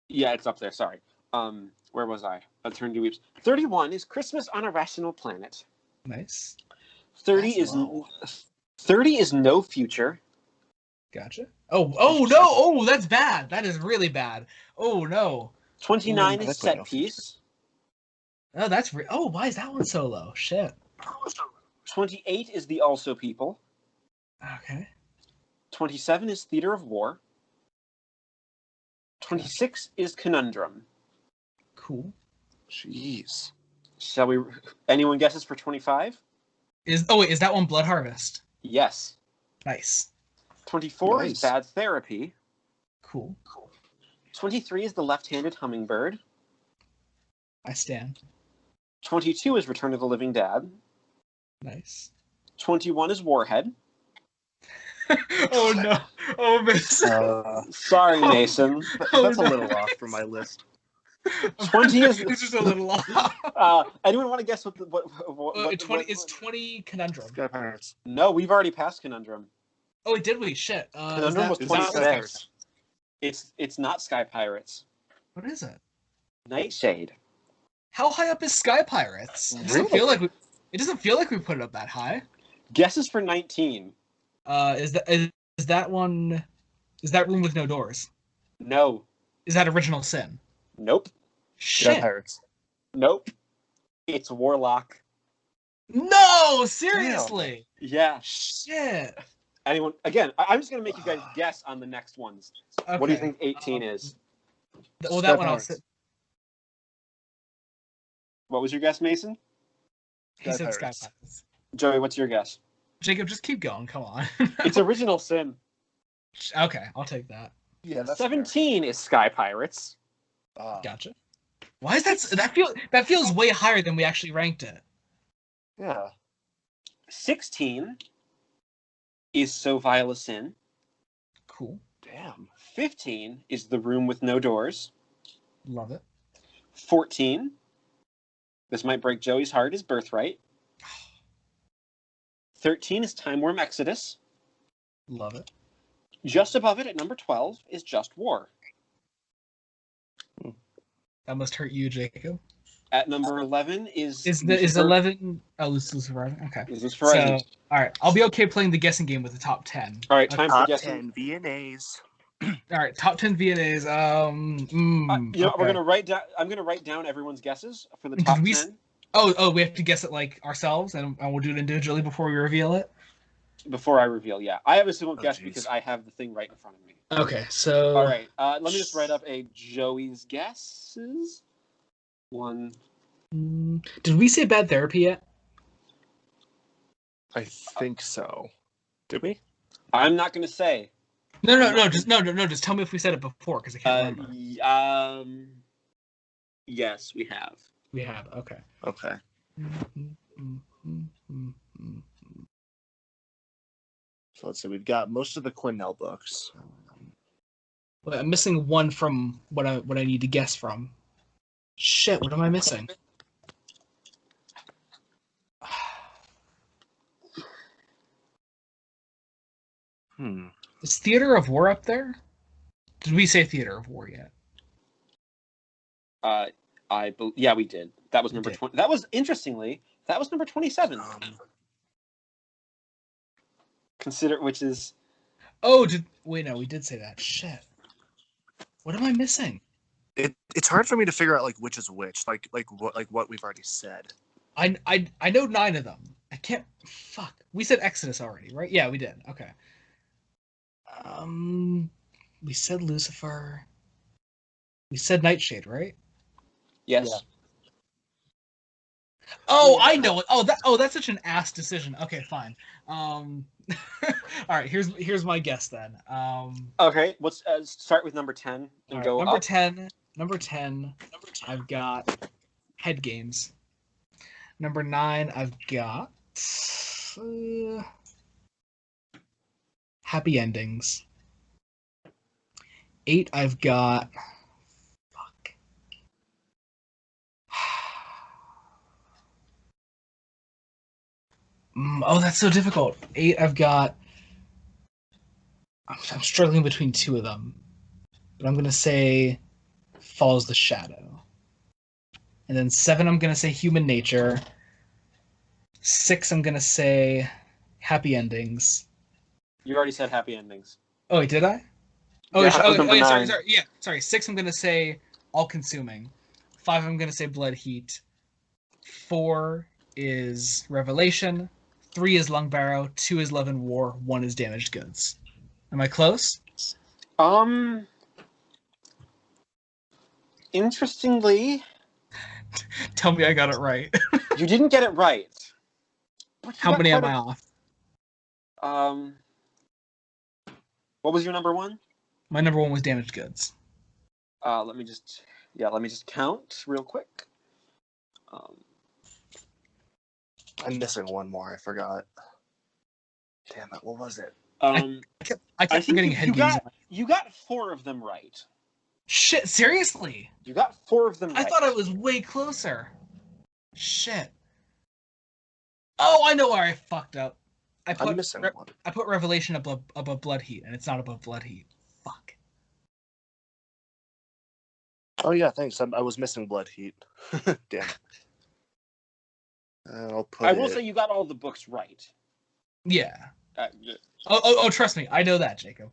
Yeah, it's up there. Sorry. Where was I? Eternity Weeps. 31 is Christmas on a Rational Planet. Nice. 30 is No Future. Gotcha. Oh no! Oh, that's bad. That is really bad. Oh no. 29 is Set Piece. Oh, that's oh, why is that one so low? Shit. 28 is The Also People. Okay. 27 is Theater of War. 26 is Conundrum. Cool. Jeez. Shall we? Anyone guesses for 25? Is that one Blood Harvest? Yes. Nice. 24 is Bad Therapy. Cool. 23 is The Left-Handed Hummingbird. I stand. 22 is Return of the Living Dad. Nice. 21 is Warhead. Oh no. Oh, Mason. Sorry, Mason. That's a little off for my list. 20 is it's just a little off. Anyone want to guess what 20 is 20 Conundrum. Sky Pirates. No, we've already passed Conundrum. Oh, did we? Shit. Conundrum was 26. It's not Sky Pirates. What is it? Nightshade. How high up is Sky Pirates? It doesn't feel like we put it up that high. Guesses for 19. Is that one? Is that Room with No Doors? No. Is that Original Sin? Nope. Shit. Sky Pirates. Nope. It's Warlock. No, seriously. Yeah. Shit. Anyone? Again, I'm just gonna make you guys guess on the next ones. Okay. What do you think 18 is? Well, Sky that one Pirates. also. What was your guess, Mason? He Sky said Sky Pirates. Pirates. Joey, what's your guess? Jacob, just keep going. Come on. It's Original Sin. Okay, I'll take that. Yeah, that's 17 is Sky Pirates. fair. Gotcha. Why is that feels way higher than we actually ranked it? Yeah. 16 is So Vile a Sin. Cool. Damn. 15 is The Room with No Doors. Love it. 14, this might break Joey's heart, is Birthright. 13 is Time Worm Exodus. Love it. Just above it at number 12 is Just War. That must hurt you, Jacob. At number 11 is Is Lucifer. 11? Oh, Lucifer Rising. Okay. Is Lucifer Rising. So, all right, I'll be okay playing the guessing game with the top 10. All right, time for Top guessing. 10 VNAs. All right, top 10 VNAs. We're Okay. gonna write down. I'm gonna write down everyone's guesses for the top 10 Oh, we have to guess it like ourselves, and we'll do it individually before we reveal it. before I reveal. Yeah, I obviously won't guess geez. because I have the thing right in front of me. Okay, so All right, let me just write up a Joey's guesses. One. Did we say Bad Therapy yet? I think so. Did we? I'm not gonna say. No. Just tell me if we said it before, because I can't remember. Yes, we have. We have. Okay. Okay. So let's see. We've got most of the Quinnell books. Well, I'm missing one from what I need to guess from. Shit, what am I missing? Is Theater of War up there? Did we say Theater of War yet? Yeah, we did. That was number did. 20. That was interestingly. That was number 27. Consider which is. Oh, wait, no, we did say that. Shit. What am I missing? It's hard for me to figure out like which is which, like what we've already said. I know 9 of them. I can't. Fuck. We said Exodus already, right? Yeah, we did. Okay. We said Lucifer. We said Nightshade, right? Yes. Yeah. Oh, I know it. That's such an ass decision. Okay, fine. All right. Here's my guess then. Okay. Let's start with number 10 and go number up. 10. Number 10. I've got Head Games. Number 9. I've got Happy Endings. 8. I've got. Fuck. Oh, that's so difficult. 8. I've got. I'm struggling between 2 of them, but I'm gonna say Follows the Shadow. And then 7, I'm gonna say Human Nature. 6, I'm gonna say Happy Endings. You already said Happy Endings. Oh, wait, did I? Oh, Yeah, number 9. sorry. Yeah, sorry. 6, I'm gonna say All Consuming. 5, I'm gonna say Blood Heat. 4 is Revelation. 3 is Lung Barrow. 2 is Love and War. 1 is Damaged Goods. Am I close? Interestingly, Tell me I got it right. you didn't get it right. How many am I off? What was your number 1? My number 1 was Damaged Goods. Let me just count real quick. I'm missing one more. I forgot. Damn it! What was it? I kept forgetting Head Games. You got 4 of them right. Shit, seriously? You got 4 of them right. I thought I was way closer. Shit. Oh, I know where I fucked up. I'm missing one. I put Revelation above Blood Heat, and it's not above Blood Heat. Fuck. Oh yeah, thanks. I was missing Blood Heat. Damn. I will say you got all the books right. Yeah. Oh, trust me, I know that, Jacob.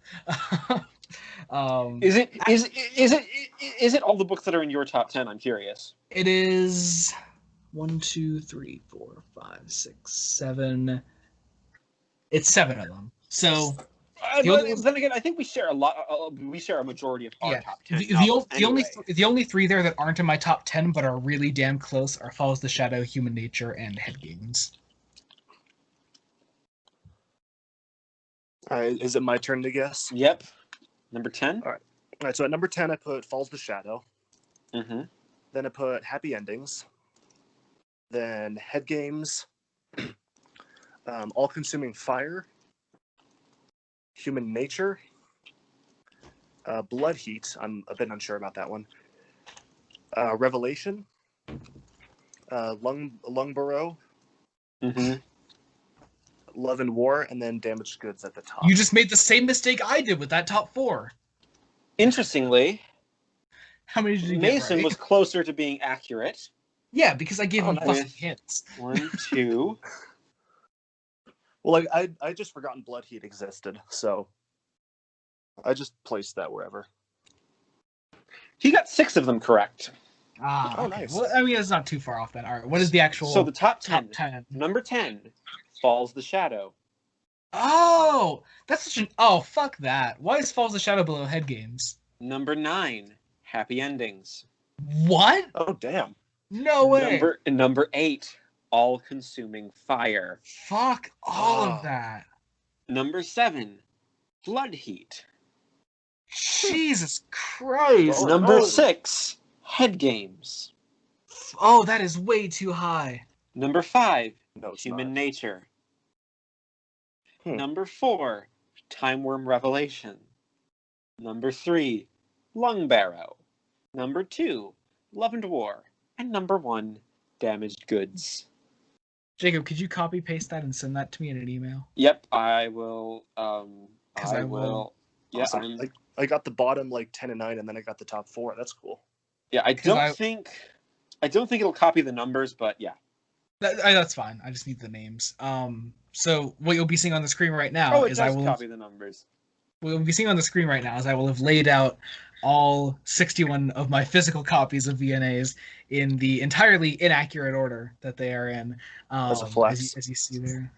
Is it all the books that are in your top 10? I'm curious. It is. 1, 2, 3, 4, 5, 6, 7. It's 7 of them. So the only ones, Then again, I think we share a lot. We share a majority of our yeah, top 10 novels anyway. the only three there that aren't in my top 10 but are really damn close are Follows the Shadow, Human Nature, and Head Games. All right, is it my turn to guess? Yep. Number 10. All right. So at number 10, I put Falls the Shadow. Mm-hmm. Then I put Happy Endings. Then Head Games. All Consuming Fire. Human Nature. Blood Heat. I'm a bit unsure about that one. Revelation. Lungbarrow. Mm-hmm. Love and War, and then Damaged Goods at the top. You just made the same mistake I did with that top 4. Interestingly, How many did you Mason get right? was closer to being accurate. Yeah, because I gave him nice. fucking hints. 1, 2. Well, I just forgotten Blood Heat existed, so I just placed that wherever. He got 6 of them correct. Ah, Oh, okay. nice. Well, I mean, it's not too far off then. All right, what is the actual? So the top 10. top 10? Number 10, Falls the Shadow. Oh, that's such an. Oh, fuck that. Why is Falls the Shadow below Head Games? Number 9, Happy Endings. What? Oh, damn. No way. Number 8, All Consuming Fire. Fuck all of that. Number 7, Blood Heat. Jesus Christ. Number 6, Head Games. Oh, that is way too high. Number 5, No, it's Human not. Nature. Hmm. Number 4, Time Worm Revelation. Number 3, Lungbarrow. Number 2, Love and War. And number 1, Damaged Goods. Jacob, could you copy paste that and send that to me in an email? Yep, I will. I will. Yeah, Awesome. I got the bottom like 10 and 9, and then I got the top 4. That's cool. yeah. I don't think it'll copy the numbers, but yeah. That's fine. I just need the names. So what you'll be seeing on the screen right now is I will copy the numbers. What you'll be seeing on the screen right now is I will have laid out all 61 of my physical copies of VNAs in the entirely inaccurate order that they are in. That's a flex. As you see there,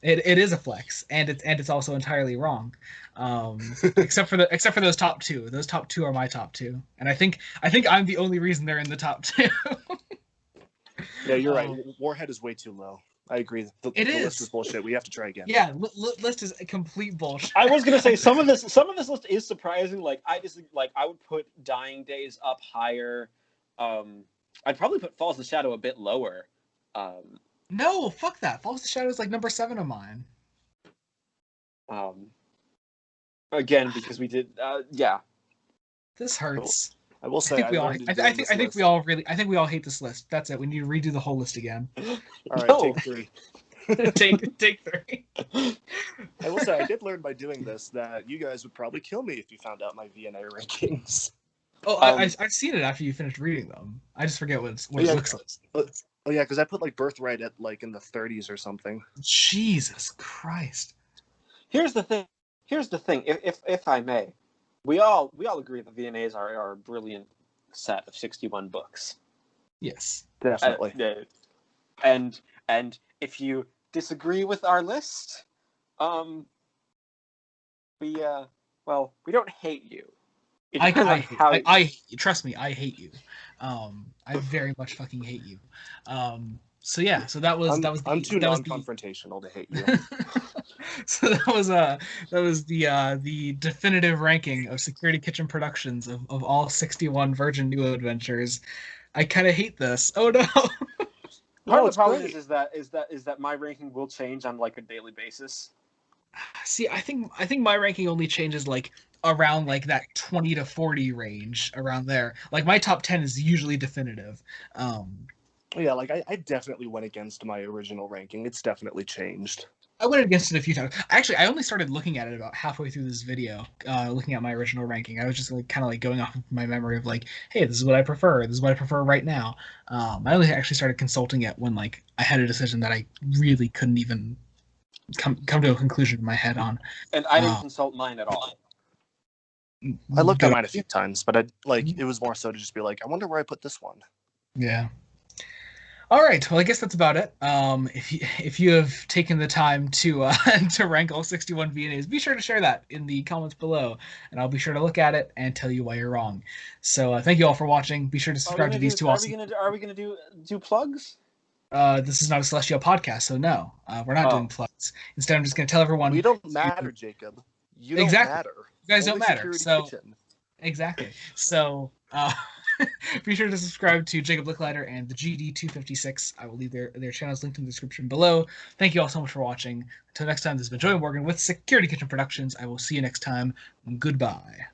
it is a flex, and it's also entirely wrong, except for those top 2. Those top 2 are my top 2, and I think I'm the only reason they're in the top 2. Yeah, you're right. Warhead is way too low. I agree. The list is bullshit. We have to try again. Yeah, list is a complete bullshit. I was gonna say some of this list is surprising. Like I would put Dying Days up higher. I'd probably put Falls the Shadow a bit lower. No, fuck that. Falls the Shadow is like number 7 of mine. Again, because we did. Yeah. This hurts. I will say, I think we all hate this list. That's it. We need to redo the whole list again. All right, take 3. take 3. I will say, I did learn by doing this that you guys would probably kill me if you found out my VNA rankings. Oh, I've seen it after you finished reading them. I just forget what it looks like. Oh yeah, because I put like Birthright at like in the 30s or something. Jesus Christ. Here's the thing. If I may, we all agree that VNAs are a brilliant set of 61 books. Yes, definitely. And if you disagree with our list, we don't hate you. I trust me, I hate you. I very much fucking hate you. So yeah, so that was I'm too non-confrontational to hate you. So that was the definitive ranking of Security Kitchen Productions of all 61 Virgin New Adventures. I kind of hate this. Oh no. Part of the problem is that my ranking will change on like a daily basis. See, I think my ranking only changes like around like that 20 to 40 range, around there. Like my top 10 is usually definitive. Yeah, like I definitely went against my original ranking. It's definitely changed. I went against it a few times. Actually, I only started looking at it about halfway through this video, looking at my original ranking. I was just like kind of like going off of my memory of like, hey, this is what I prefer. This is what I prefer right now. I only actually started consulting it when like I had a decision that I really couldn't even come to a conclusion in my head on. And I didn't consult mine at all. I looked at mine a few times, but it was more so to just be like, I wonder where I put this one. Yeah. All right. Well, I guess that's about it. If you have taken the time to to rank all 61 VNAs, be sure to share that in the comments below, and I'll be sure to look at it and tell you why you're wrong. So thank you all for watching. Be sure to subscribe to these two awesome. Are we gonna do plugs? This is not a Celestial podcast, so no, we're not doing plugs. Instead, I'm just going to tell everyone we don't matter, Jacob. You don't matter. You guys Only don't matter. Security So Kitchen. exactly. So be sure to subscribe to Jacob Licklider and the GD256. I will leave their channels linked in the description below. Thank you all so much for watching. Until next time, this has been Joey Morgan with Security Kitchen Productions. I will see you next time. Goodbye.